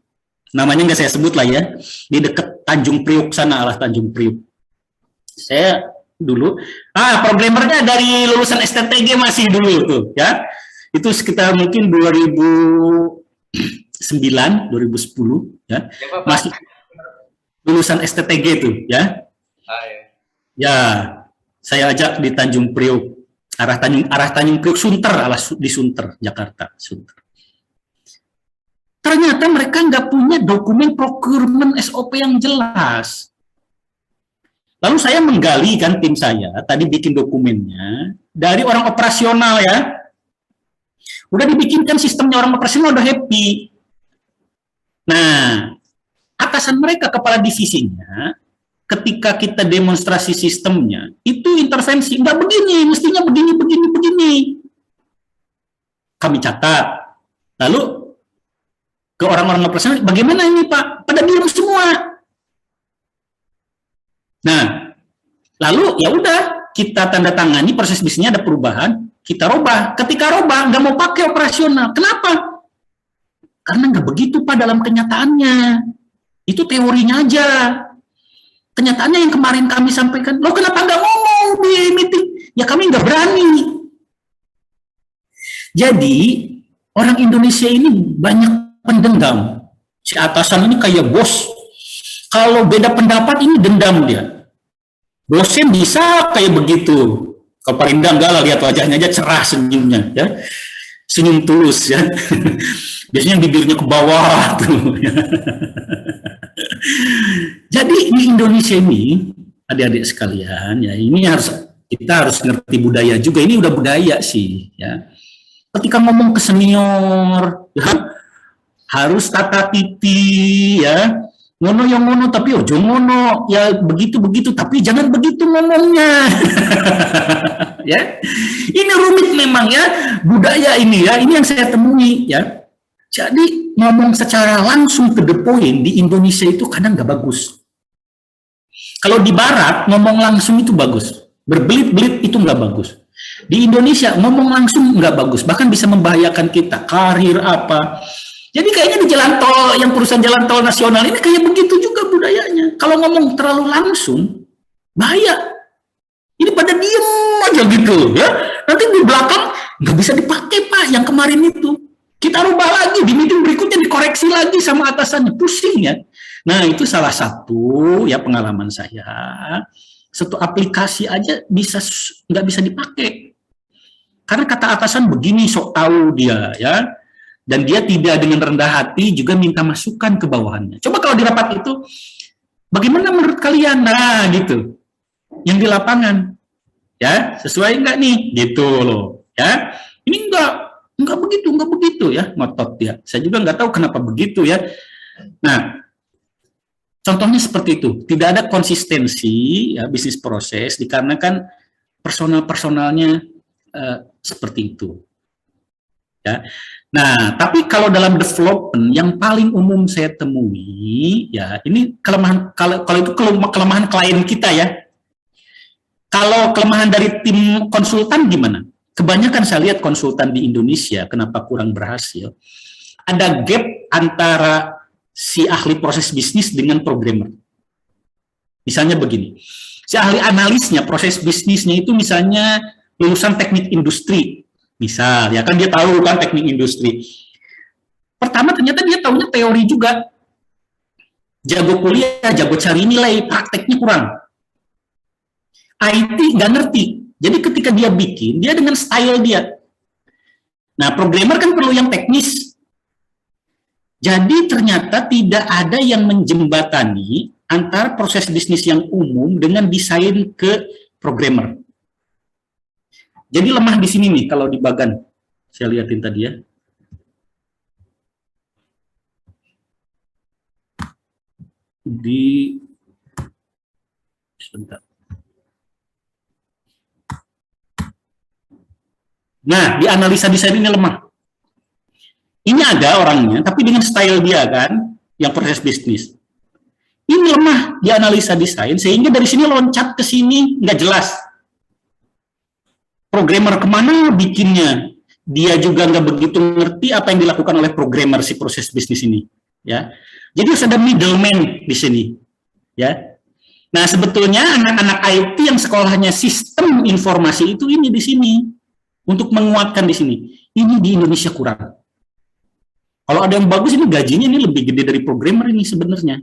Namanya nggak saya sebut lah ya, di dekat Tanjung Priuk sana, arah Tanjung Priuk. Saya dulu, programmernya dari lulusan STTG masih dulu tuh, ya. Itu sekitar mungkin 2009, 2010, ya. Masih lulusan STTG itu, ya. Ya, saya ajak di Tanjung Priuk. Arah Tanjung Priuk, Sunter, di Sunter, Jakarta, Sunter. Ternyata mereka nggak punya dokumen procurement SOP yang jelas. Lalu saya menggali kan tim saya, tadi bikin dokumennya, dari orang operasional ya. Udah dibikinkan sistemnya, orang operasional udah happy. Nah, atasan mereka, kepala divisinya, ketika kita demonstrasi sistemnya, itu intervensi, nggak begini, mestinya begini. Kami catat. Lalu, ke orang-orang operasional, bagaimana ini Pak? Pada diam semua. Nah, lalu ya udah, kita tanda tangani, proses bisnisnya ada perubahan, kita robah. Ketika robah, nggak mau pakai operasional. Kenapa? Karena nggak begitu Pak dalam kenyataannya. Itu teorinya aja. Kenyataannya yang kemarin kami sampaikan, lo kenapa nggak ngomong di meeting? Ya kami nggak berani. Jadi, orang Indonesia ini banyak pendendam. Si atasan ini kayak bos. Kalau beda pendapat ini dendam dia. Bosnya bisa kayak begitu. Kalau Parinda enggak lah, lihat wajahnya aja cerah senyumnya. Ya. Senyum tulus ya. Biasanya bibirnya ke bawah tuh. Jadi di Indonesia ini, adik-adik sekalian, ya ini kita harus ngerti budaya juga. Ini udah budaya sih, ya. Ketika ngomong ke senior, ya, harus tata titi, ya. Ngono yang ngono, tapi ojo ngono, ya begitu, tapi jangan begitu ngomongnya. Ya, ini rumit memang ya, budaya ini ya, ini yang saya temui ya. Jadi ngomong secara langsung to the point di Indonesia itu kadang nggak bagus. Kalau di Barat ngomong langsung itu bagus, berbelit-belit itu nggak bagus. Di Indonesia ngomong langsung nggak bagus, bahkan bisa membahayakan kita, karir apa. Jadi kayaknya di jalan tol, yang perusahaan jalan tol nasional ini kayak begitu juga budayanya. Kalau ngomong terlalu langsung, bahaya. Ini pada diem aja gitu ya. Nanti di belakang nggak bisa dipakai Pak yang kemarin itu. Kita rubah lagi, di meeting berikutnya dikoreksi lagi sama atasannya, pusing ya. Nah itu salah satu ya pengalaman saya, satu aplikasi aja nggak bisa dipakai. Karena kata atasan begini, sok tahu dia ya. Dan dia tidak dengan rendah hati juga minta masukan ke bawahannya. Coba kalau di rapat itu, bagaimana menurut kalian? Nah gitu, yang di lapangan. Ya, sesuai nggak nih? Gitu loh. Ya, ini nggak begitu ya, ngotot ya. Saya juga nggak tahu kenapa begitu ya. Nah, contohnya seperti itu. Tidak ada konsistensi ya, bisnis proses dikarenakan personalnya seperti itu. Ya. Nah, tapi kalau dalam development yang paling umum saya temui, ya ini kalau itu kelemahan klien kita ya. Kalau kelemahan dari tim konsultan gimana? Kebanyakan saya lihat konsultan di Indonesia, kenapa kurang berhasil? Ada gap antara si ahli proses bisnis dengan programmer. Misalnya begini, si ahli analisnya, proses bisnisnya itu misalnya lulusan teknik industri. Misal, ya kan dia tahu kan teknik industri. Pertama ternyata dia tahunya teori juga. Jago kuliah, jago cari nilai, prakteknya kurang. IT nggak ngerti. Jadi ketika dia bikin, dia dengan style dia. Nah, programmer kan perlu yang teknis. Jadi ternyata tidak ada yang menjembatani antara proses bisnis yang umum dengan desain ke programmer. Jadi lemah di sini nih kalau di Bagan. Saya lihatin tadi ya. Sebentar. Nah, di analisa desain ini lemah. Ini ada orangnya, tapi dengan style dia kan, yang proses bisnis. Ini lemah di analisa desain, sehingga dari sini loncat ke sini nggak jelas. programmer kemana bikinnya, dia juga nggak begitu ngerti apa yang dilakukan oleh programmer si proses bisnis ini, ya. Jadi harus ada middleman di sini, ya. Nah, sebetulnya anak-anak IT yang sekolahnya sistem informasi itu ini di sini untuk menguatkan di sini. Ini di Indonesia kurang. Kalau ada yang bagus ini gajinya ini lebih gede dari programmer ini sebenarnya.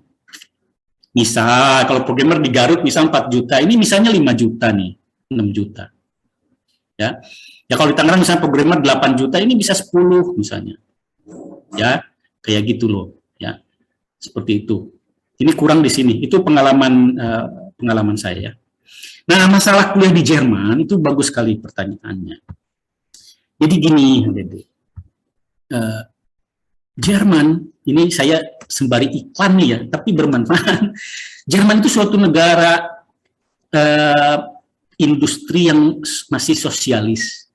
Misal kalau programmer di Garut misal 4 juta, ini misalnya 5 juta nih, 6 juta. Ya. Ya kalau di Tangerang misalnya programmer 8 juta, ini bisa 10 misalnya. Ya, kayak gitu loh, ya. Seperti itu. Ini kurang di sini. Itu pengalaman saya. Nah, masalah kuliah di Jerman itu bagus sekali pertanyaannya. Jadi gini, Dede. Jerman, ini saya sembari iklan nih ya, tapi bermanfaat. Jerman itu suatu negara industri yang masih sosialis.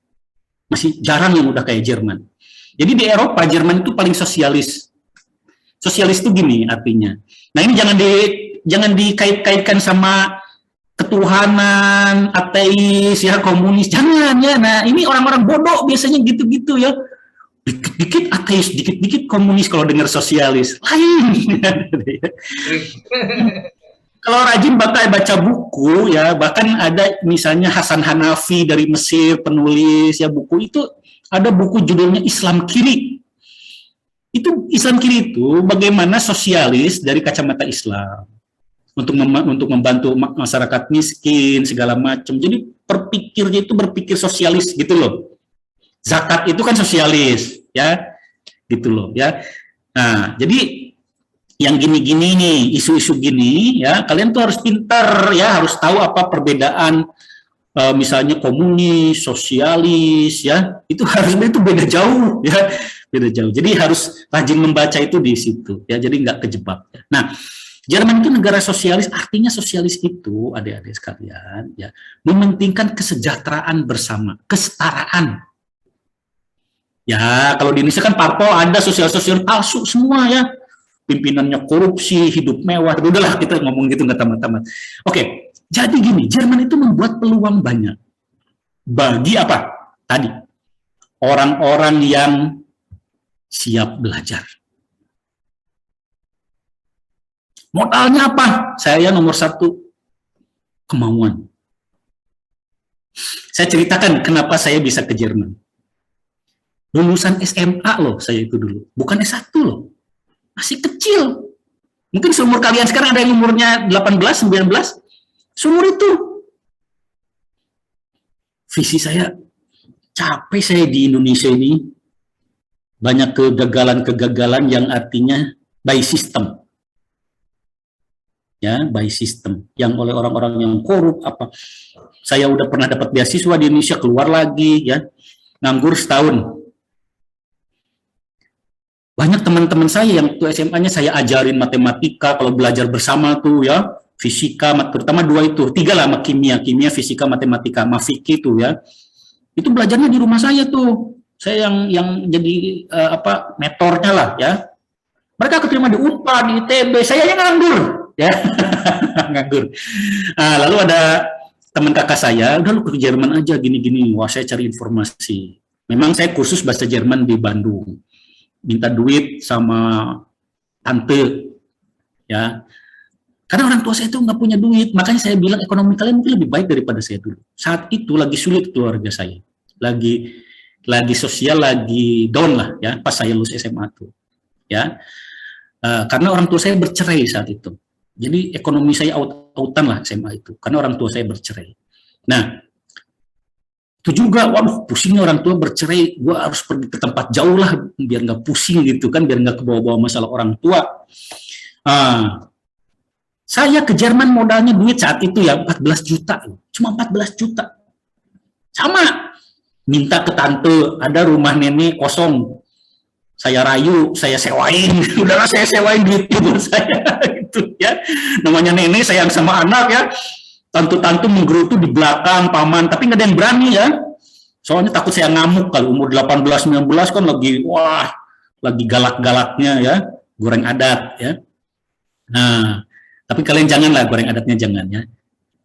Masih jarang yang udah kayak Jerman. Jadi di Eropa, Jerman itu paling sosialis. Sosialis itu gini artinya. Nah ini jangan dikait-kaitkan sama ketuhanan, ateis, ya komunis. Jangan ya. Nah ini orang-orang bodoh biasanya gitu-gitu ya. Dikit-dikit ateis, dikit-dikit komunis kalau dengar sosialis. Lain. Kalau rajin baca buku ya, bahkan ada misalnya Hasan Hanafi dari Mesir penulis ya buku itu, ada buku judulnya Islam Kiri. Itu Islam Kiri itu bagaimana sosialis dari kacamata Islam untuk membantu masyarakat miskin segala macam. Jadi berpikirnya itu berpikir sosialis gitu loh. Zakat itu kan sosialis ya, gitu loh ya. Nah, jadi yang gini-gini nih, isu-isu gini ya, kalian tuh harus pintar ya, harus tahu apa perbedaan misalnya komunis, sosialis ya, itu harusnya itu beda jauh ya, beda jauh. Jadi harus rajin membaca itu di situ ya, jadi nggak kejebak. Nah, Jerman itu negara sosialis, artinya sosialis itu adik-adik sekalian ya, mementingkan kesejahteraan bersama, kesetaraan. Ya, kalau di Indonesia kan parpol ada sosial-sosial palsu semua ya. Pimpinannya korupsi, hidup mewah. Udahlah kita ngomong gitu nggak tamat-tamat. Oke, jadi gini, Jerman itu membuat peluang banyak. Bagi apa? Tadi, orang-orang yang siap belajar. Modalnya apa? Saya nomor 1, kemauan. Saya ceritakan kenapa saya bisa ke Jerman. Lulusan SMA loh saya itu dulu, bukan S1 loh. Masih kecil. Mungkin seumur kalian sekarang ada yang umurnya 18, 19. Seumur itu. Visi saya, capek saya di Indonesia ini. Banyak kegagalan-kegagalan yang artinya by system. Ya, by system. Yang oleh orang-orang yang korup apa. Saya udah pernah dapat beasiswa di Indonesia, keluar lagi ya. Nganggur setahun. Banyak teman-teman saya yang tuh SMA-nya saya ajarin matematika, kalau belajar bersama tuh ya, fisika, terutama 2 itu, 3 lah sama kimia, fisika, matematika, sama fikih tuh ya. Itu belajarnya di rumah saya tuh. Saya yang jadi mentornya lah ya. Mereka keterima di UNPAD, di ITB, saya yang nganggur ya. Nganggur. Nah, lalu ada teman kakak saya, udah lu ke Jerman aja gini-gini. Wah, saya cari informasi. Memang saya kursus bahasa Jerman di Bandung. Minta duit sama tante ya, karena orang tua saya itu nggak punya duit, makanya saya bilang ekonomi kalian mungkin lebih baik daripada saya dulu. Saat itu lagi sulit keluarga saya, lagi sosial lagi down lah ya, pas saya lulus SMA tuh ya, karena orang tua saya bercerai saat itu, jadi ekonomi saya out-outan lah SMA itu, karena orang tua saya bercerai. Nah itu juga, waduh pusingnya orang tua bercerai, gue harus pergi ke tempat jauh lah biar nggak pusing gitu kan, biar nggak kebawa-bawa masalah orang tua. Saya ke Jerman modalnya duit saat itu ya 14 juta, cuma 14 juta. Sama, minta ke tante, ada rumah nenek kosong, saya rayu, saya sewain, udahlah saya sewain duit buat saya gitu ya. Namanya nenek sayang sama anak ya. Tantu-tantu menggerutu di belakang paman, tapi nggak ada yang berani ya. Soalnya takut saya ngamuk kalau umur 18-19 kan lagi galak-galaknya ya, goreng adat ya. Nah, tapi kalian janganlah goreng adatnya jangan ya.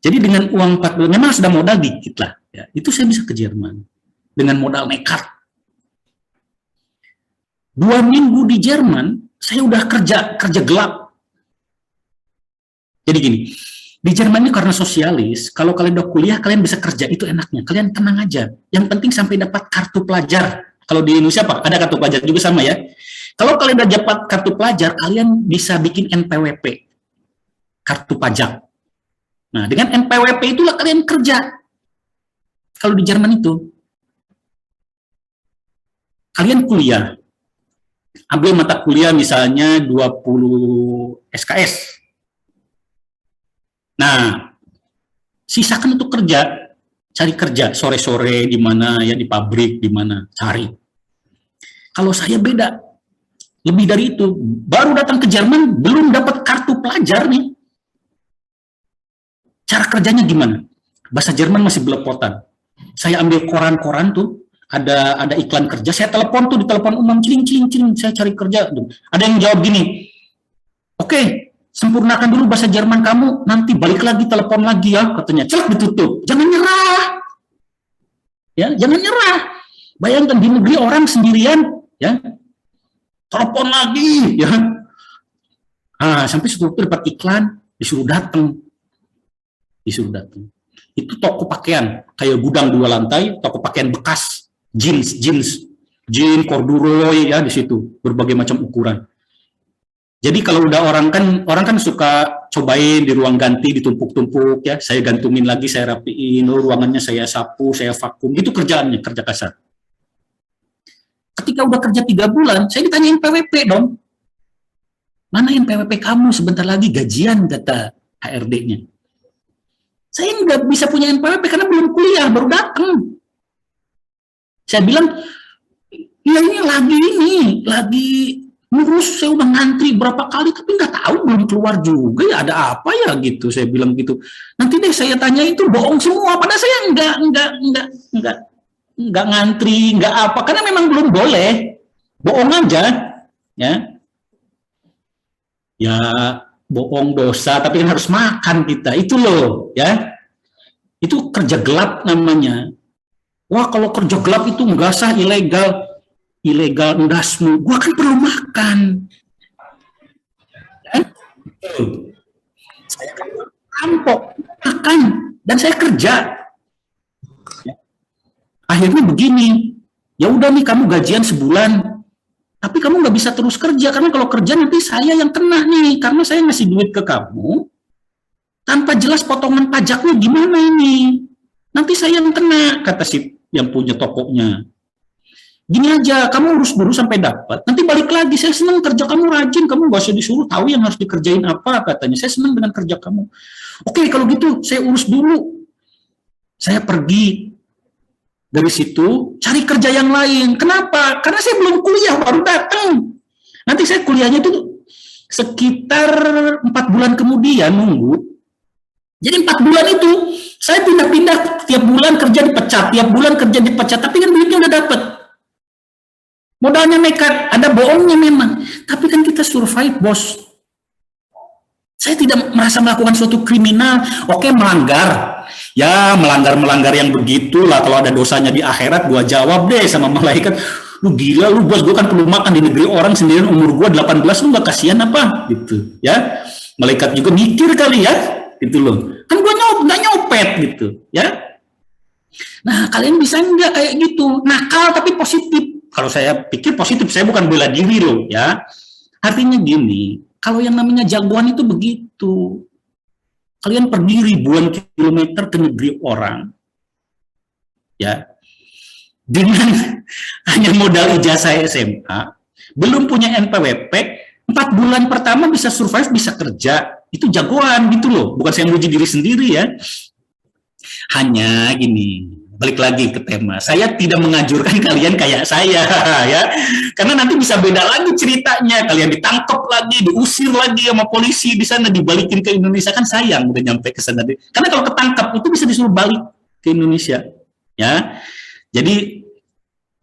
Jadi dengan uang 14 memang sudah modal dikit lah Ya, itu saya bisa ke Jerman dengan modal nekat. 2 minggu di Jerman, saya udah kerja gelap. Jadi gini, di Jerman ini karena sosialis, kalau kalian udah kuliah, kalian bisa kerja, itu enaknya. Kalian tenang aja. Yang penting sampai dapat kartu pelajar. Kalau di Indonesia apa? Ada kartu pelajar juga sama ya. Kalau kalian udah dapat kartu pelajar, kalian bisa bikin NPWP, kartu pajak. Nah, dengan NPWP itulah kalian kerja. Kalau di Jerman itu, kalian kuliah, ambil mata kuliah misalnya 20 SKS. Nah, sisakan untuk kerja, cari kerja sore-sore di mana ya, di pabrik di mana, cari. Kalau saya beda, lebih dari itu, baru datang ke Jerman belum dapat kartu pelajar nih. Cara kerjanya gimana? Bahasa Jerman masih belepotan. Saya ambil koran-koran tuh, ada iklan kerja, saya telepon tuh di telepon umum, ciling, saya cari kerja. Ada yang jawab gini, oke, sempurnakan dulu bahasa Jerman kamu, nanti balik lagi, telepon lagi ya, katanya. Celak, ditutup. Jangan nyerah. Ya, jangan nyerah. Bayangkan di negeri orang sendirian, ya, telepon lagi, ya. Sampai suatu waktu dapat iklan, disuruh datang. Itu toko pakaian, kayak gudang 2 lantai, toko pakaian bekas, jeans, corduroy ya di situ, berbagai macam ukuran. Jadi kalau udah orang kan suka cobain di ruang ganti, ditumpuk-tumpuk ya, saya gantungin lagi, saya rapiin, ruangannya saya sapu, saya vakum, itu kerjaannya, kerja kasar. Ketika udah kerja 3 bulan, saya ditanyain PWP dong. Mana yang PWP kamu, sebentar lagi gajian, kata HRD-nya. Saya nggak bisa punya NPWP karena belum kuliah, baru datang. Saya bilang, ya ini lagi ngurus, saya udah ngantri berapa kali, tapi nggak tahu, belum keluar juga, ya ada apa ya gitu, saya bilang gitu. Nanti deh saya tanya, itu bohong semua, padahal saya nggak ngantri, nggak apa, karena memang belum boleh, bohong aja, ya bohong dosa, tapi kan harus makan kita, itu loh, ya, itu kerja gelap namanya. Wah, kalau kerja gelap itu nggak sah, ilegal ndasmu, gua kan perlu makan, ya? Saya kan rampok, makan, dan saya kerja. Akhirnya begini, ya udah nih kamu gajian sebulan, tapi kamu nggak bisa terus kerja, karena kalau kerja nanti saya yang kena nih, karena saya ngasih duit ke kamu, tanpa jelas potongan pajaknya gimana ini, nanti saya yang kena, kata si yang punya tokonya. Gini aja, kamu urus dulu sampai dapat, nanti balik lagi, saya senang kerja kamu rajin, kamu nggak usah disuruh tahu yang harus dikerjain apa, katanya, saya senang dengan kerja kamu. Oke, kalau gitu saya urus dulu. Saya pergi. Dari situ, cari kerja yang lain. Kenapa? Karena saya belum kuliah, baru datang. Nanti saya kuliahnya itu sekitar 4 bulan kemudian nunggu. Jadi 4 bulan itu, saya pindah-pindah, tiap bulan kerja dipecat, tapi kan duitnya udah dapat. Modalnya nekat, ada bohongnya memang. Tapi kan kita survive, bos. Saya tidak merasa melakukan suatu kriminal. Oke, melanggar. Ya, melanggar yang begitulah, kalau ada dosanya di akhirat, gua jawab deh sama malaikat, lu gila lu bos, gua kan perlu makan di negeri orang sendirian, umur gua 18, lu gak kasihan apa gitu ya. Malaikat juga mikir kali ya gitu loh, kan gua nggak nyopet gitu ya. Nah, kalian bisa nggak kayak gitu, nakal tapi positif. Kalau saya pikir positif, saya bukan bela diri loh ya. Artinya gini, kalau yang namanya jagoan itu begitu. Kalian pergi ribuan kilometer ke negeri orang, ya, dengan hanya modal ijazah SMA, belum punya NPWP, 4 bulan pertama bisa survive, bisa kerja, itu jagoan gitu loh. Bukan saya memuji diri sendiri ya. Hanya gini, balik lagi ke tema, saya tidak menganjurkan kalian kayak saya ya, karena nanti bisa beda lagi ceritanya, kalian ditangkap lagi, diusir lagi sama polisi di sana, dibalikin ke Indonesia, kan sayang udah nyampe ke sana, karena kalau ketangkap itu bisa disuruh balik ke Indonesia ya. Jadi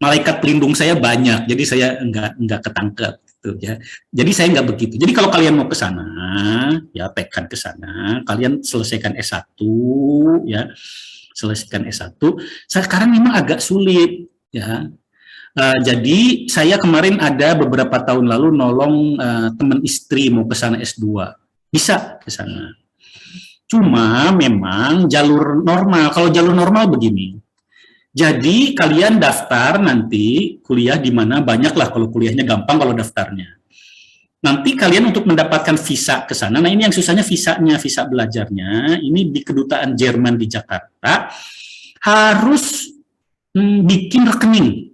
malaikat pelindung saya banyak, jadi saya enggak ketangkep gitu ya. Jadi saya enggak begitu. Jadi kalau kalian mau ke sana, ya tekan ke sana, kalian selesaikan S1 ya. selesaikan S1. Sekarang memang agak sulit, ya. Jadi saya kemarin ada beberapa tahun lalu nolong teman istri mau ke sana S2. Bisa ke sana. Cuma memang jalur normal, kalau jalur normal begini. Jadi kalian daftar nanti kuliah di mana, banyak lah kalau kuliahnya gampang kalau daftarnya. Nanti kalian untuk mendapatkan visa ke sana, nah ini yang susahnya visanya, visa belajarnya, ini di Kedutaan Jerman di Jakarta, harus bikin rekening.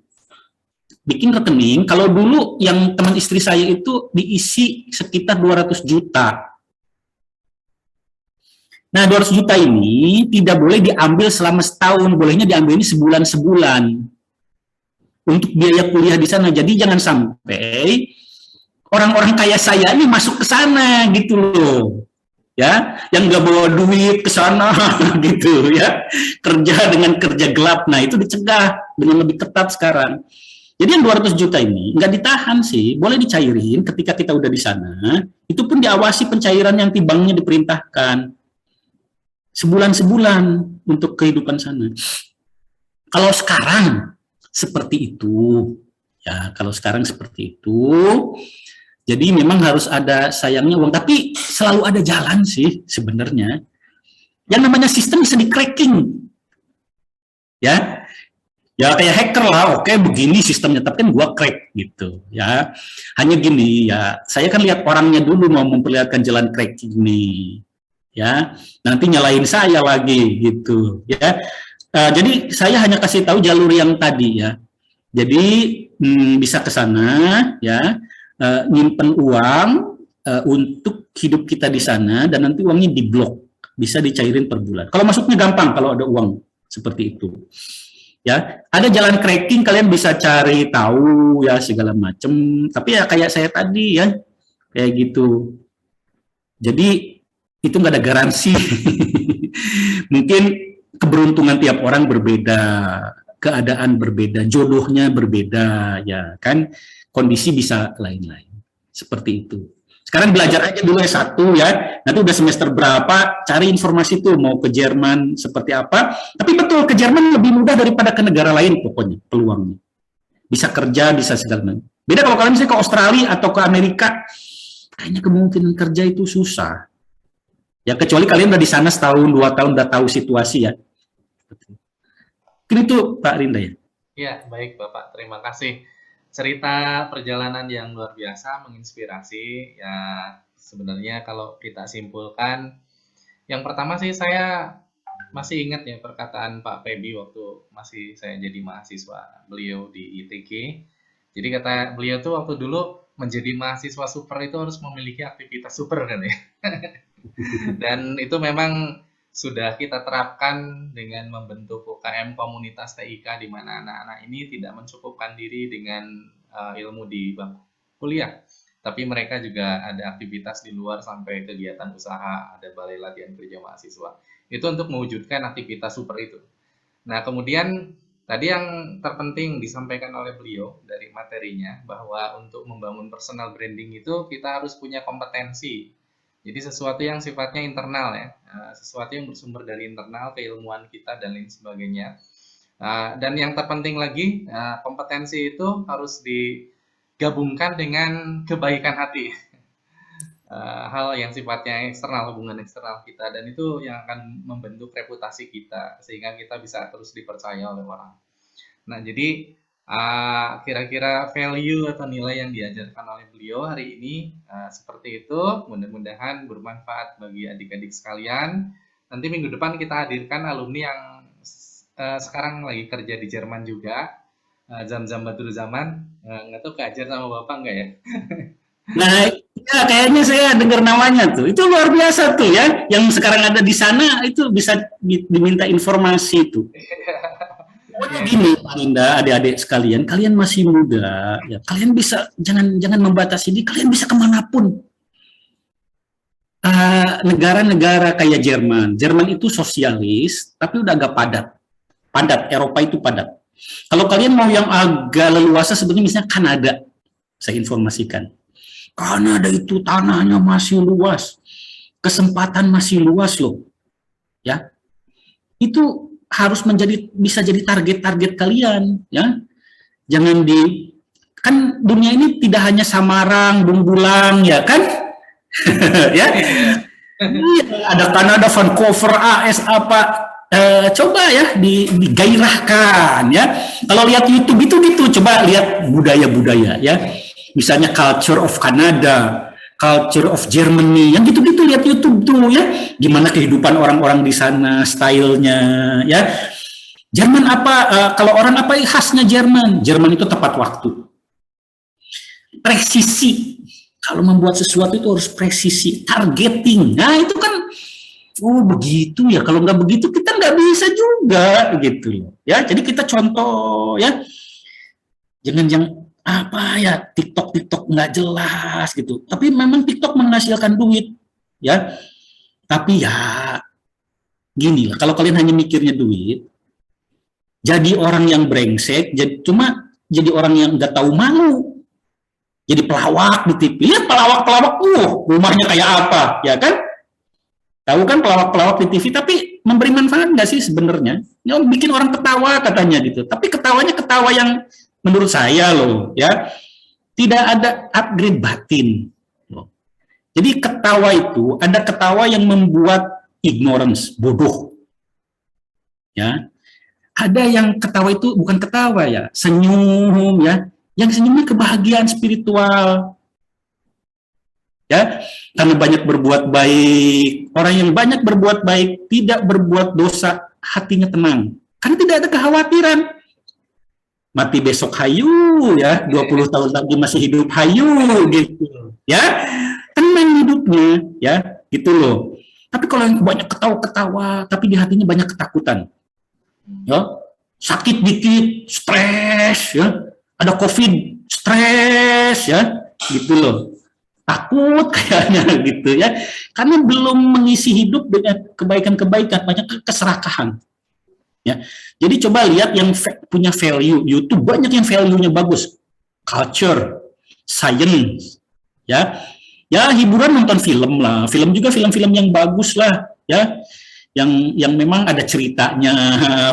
Bikin rekening, kalau dulu yang teman istri saya itu diisi sekitar 200 juta. Nah, 200 juta ini tidak boleh diambil selama setahun, bolehnya diambil ini sebulan-sebulan untuk biaya kuliah di sana. Jadi jangan sampai orang-orang kaya saya ini masuk ke sana gitu loh. Ya, yang nggak bawa duit ke sana gitu ya. Kerja dengan kerja gelap. Nah, itu dicegah dengan lebih ketat sekarang. Jadi yang 200 juta ini nggak ditahan sih, boleh dicairin ketika kita udah di sana, itu pun diawasi pencairan yang banknya diperintahkan. Sebulan-sebulan untuk kehidupan sana. Kalau sekarang seperti itu, ya kalau sekarang seperti itu, jadi memang harus ada sayangnya uang, tapi selalu ada jalan sih sebenarnya. Yang namanya sistem bisa di-cracking. Ya, ya kayak hacker lah, oke begini sistemnya, tapi kan gua crack gitu ya. Hanya gini ya, saya kan lihat orangnya dulu mau memperlihatkan jalan cracking nih, ya. Nanti nyalain saya lagi gitu, ya. Jadi saya hanya kasih tahu jalur yang tadi ya. Jadi bisa ke sana ya, nyimpen uang untuk hidup kita di sana dan nanti uangnya diblok, bisa dicairin per bulan. Kalau masuknya gampang kalau ada uang seperti itu. Ya, ada jalan cracking, kalian bisa cari tahu ya segala macam, tapi ya kayak saya tadi ya kayak gitu. Jadi itu nggak ada garansi. Mungkin keberuntungan tiap orang berbeda, keadaan berbeda, jodohnya berbeda, ya kan, kondisi bisa lain-lain seperti itu. Sekarang belajar aja dulu S1 ya, nanti udah semester berapa, cari informasi tuh mau ke Jerman seperti apa. Tapi betul, ke Jerman lebih mudah daripada ke negara lain pokoknya peluangnya. Bisa kerja, bisa segala macam. Beda kalau kalian misalnya ke Australia atau ke Amerika, kayaknya kemungkinan kerja itu susah. Ya kecuali kalian udah di sana setahun, 2 tahun, udah tahu situasi ya. Mungkin itu Pak Rinda ya. Ya, baik Bapak, terima kasih. Cerita perjalanan yang luar biasa, menginspirasi. Ya, sebenarnya kalau kita simpulkan, yang pertama sih saya masih ingat ya perkataan Pak Febi waktu masih saya jadi mahasiswa beliau di ITG. Jadi kata beliau tuh waktu dulu menjadi mahasiswa super itu harus memiliki aktivitas super kan ya. Dan itu memang sudah kita terapkan dengan membentuk UKM komunitas TIK, di mana anak-anak ini tidak mencukupkan diri dengan ilmu di bangku kuliah, tapi mereka juga ada aktivitas di luar sampai kegiatan usaha, ada balai latihan kerja mahasiswa. Itu untuk mewujudkan aktivitas super itu. Nah, kemudian tadi yang terpenting disampaikan oleh beliau dari materinya, bahwa untuk membangun personal branding itu kita harus punya kompetensi. Jadi sesuatu yang sifatnya internal ya, sesuatu yang bersumber dari internal, keilmuan kita dan lain sebagainya. Dan yang terpenting lagi, kompetensi itu harus digabungkan dengan kebaikan hati. Hal yang sifatnya eksternal, hubungan eksternal kita, dan itu yang akan membentuk reputasi kita sehingga kita bisa terus dipercaya oleh orang. Nah, jadi kira-kira value atau nilai yang diajarkan oleh beliau hari ini seperti itu. Mudah-mudahan bermanfaat bagi adik-adik sekalian. Nanti minggu depan kita hadirkan alumni yang sekarang lagi kerja di Jerman juga, Zam-Zam Batur Zaman. Nggak tahu keajar sama Bapak nggak ya? Nah, ya, kayaknya saya dengar namanya tuh. Itu luar biasa tuh ya. Yang sekarang ada di sana itu bisa diminta informasi tuh. Gini Pak Linda, adik-adik sekalian, kalian masih muda, ya, kalian bisa jangan membatasi diri, kalian bisa kemanapun. Negara-negara kayak Jerman itu sosialis, tapi udah agak padat. Eropa itu padat. Kalau kalian mau yang agak leluasa, sebenarnya misalnya Kanada, saya informasikan. Kanada itu tanahnya masih luas, kesempatan masih luas loh, ya. Itu harus bisa jadi target-target kalian, ya. Jangan kan dunia ini tidak hanya Samarang, Bungbulang, ya kan? Ya. Iya, ada Kanada, Vancouver, AS apa, coba ya digairahkan ya. Kalau lihat YouTube itu gitu, coba lihat budaya-budaya ya. Misalnya culture of Canada, culture of Germany, yang gitu-gitu lihat YouTube tuh ya. Gimana kehidupan orang-orang di sana, stylenya ya. Jerman apa? Kalau orang apa khasnya Jerman? Jerman itu tepat waktu, presisi. Kalau membuat sesuatu itu harus presisi, targeting. Nah itu kan, oh begitu ya. Kalau nggak begitu kita nggak bisa juga gitu loh. Ya, jadi kita contoh ya. Jangan apa ya TikTok nggak jelas gitu. Tapi memang TikTok menghasilkan duit ya. Tapi ya gini lah. Kalau kalian hanya mikirnya duit, jadi orang yang brengsek, jadi orang yang nggak tahu malu. Jadi pelawak di TV, lihat pelawak-pelawak, rumahnya kayak apa, ya kan? Tahu kan pelawak-pelawak di TV, tapi memberi manfaat nggak sih sebenarnya? Ya, bikin orang ketawa katanya gitu, tapi ketawanya ketawa yang menurut saya loh, ya tidak ada upgrade batin. Jadi ketawa itu ada ketawa yang membuat ignorance, bodoh, ya. Ada yang ketawa itu bukan ketawa ya, senyum ya. Yang senyumnya kebahagiaan spiritual. Ya, karena banyak berbuat baik. Orang yang banyak berbuat baik, tidak berbuat dosa, hatinya tenang. Karena tidak ada kekhawatiran. Mati besok hayu ya, 20 tahun lagi masih hidup hayu gitu. Ya, tenang hidupnya ya, gitu loh. Tapi kalau yang banyak ketawa-ketawa, tapi di hatinya banyak ketakutan. Ya, sakit dikit, stres ya. Ada COVID, stres ya, gitu loh. Takut kayaknya gitu ya. Karena belum mengisi hidup dengan kebaikan-kebaikan, banyak keserakahan. Ya. Jadi coba lihat yang punya value, YouTube banyak yang value-nya bagus. Culture, science, ya. Ya hiburan nonton film lah. Film juga film-film yang bagus lah, ya. Yang memang ada ceritanya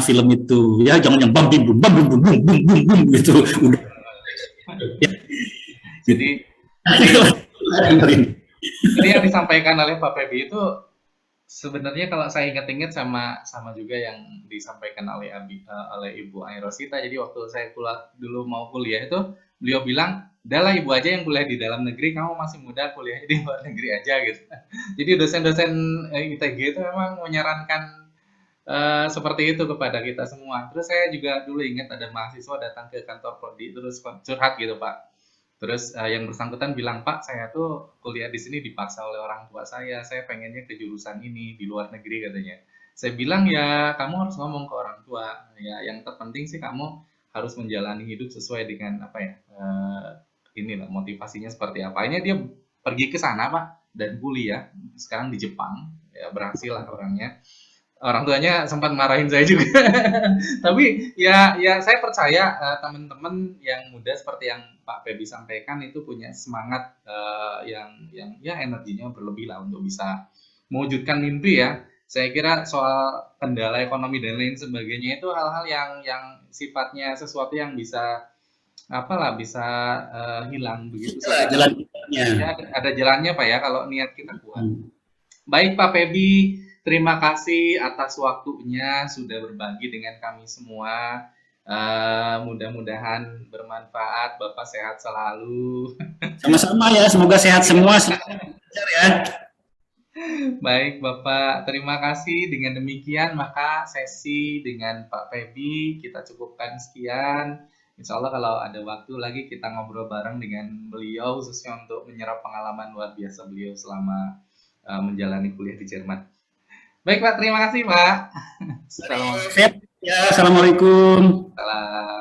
film itu ya, jangan yang bam bim bum bam bum bum bum bum bum bum gitu udah ya. Jadi ini yang disampaikan oleh Pak Febi itu sebenarnya kalau saya ingat-ingat sama juga yang disampaikan oleh Ibu Airosita. Jadi waktu saya dulu mau kuliah itu beliau bilang, "Udahlah Ibu aja yang kuliah di dalam negeri, kamu masih muda, kuliahnya di luar negeri aja," gitu. Jadi dosen-dosen ITG itu memang menyarankan seperti itu kepada kita semua. Terus saya juga dulu ingat ada mahasiswa datang ke kantor prodi terus curhat gitu Pak. Terus yang bersangkutan bilang, "Pak, saya tuh kuliah di sini dipaksa oleh orang tua saya pengennya ke jurusan ini di luar negeri," katanya. Saya bilang, "Ya kamu harus ngomong ke orang tua. Ya yang terpenting sih kamu harus menjalani hidup sesuai dengan apa ya, inilah motivasinya seperti apa." Ini dia pergi ke sana Pak dan kuliah sekarang di Jepang, ya berhasil lah orangnya. Orang tuanya sempat marahin saya juga. Tapi ya saya percaya teman-teman yang muda seperti yang Pak Febi sampaikan itu punya semangat yang ya energinya berlebih lah untuk bisa mewujudkan mimpi ya. Saya kira soal kendala ekonomi dan lain sebagainya itu hal-hal yang sifatnya sesuatu yang bisa bisa hilang begitu saja. Jalannya. Ya, ada jalannya Pak ya kalau niat kita kuat. Baik Pak Febi, terima kasih atas waktunya sudah berbagi dengan kami semua. Mudah-mudahan bermanfaat. Bapak sehat selalu. Sama-sama ya, semoga sehat semua. Ya. Baik Bapak, terima kasih. Dengan demikian maka sesi dengan Pak Febi kita cukupkan sekian. Insya Allah kalau ada waktu lagi kita ngobrol bareng dengan beliau khususnya untuk menyerap pengalaman luar biasa beliau selama menjalani kuliah di Jerman. Baik Pak, terima kasih Pak. Assalamualaikum. Salam.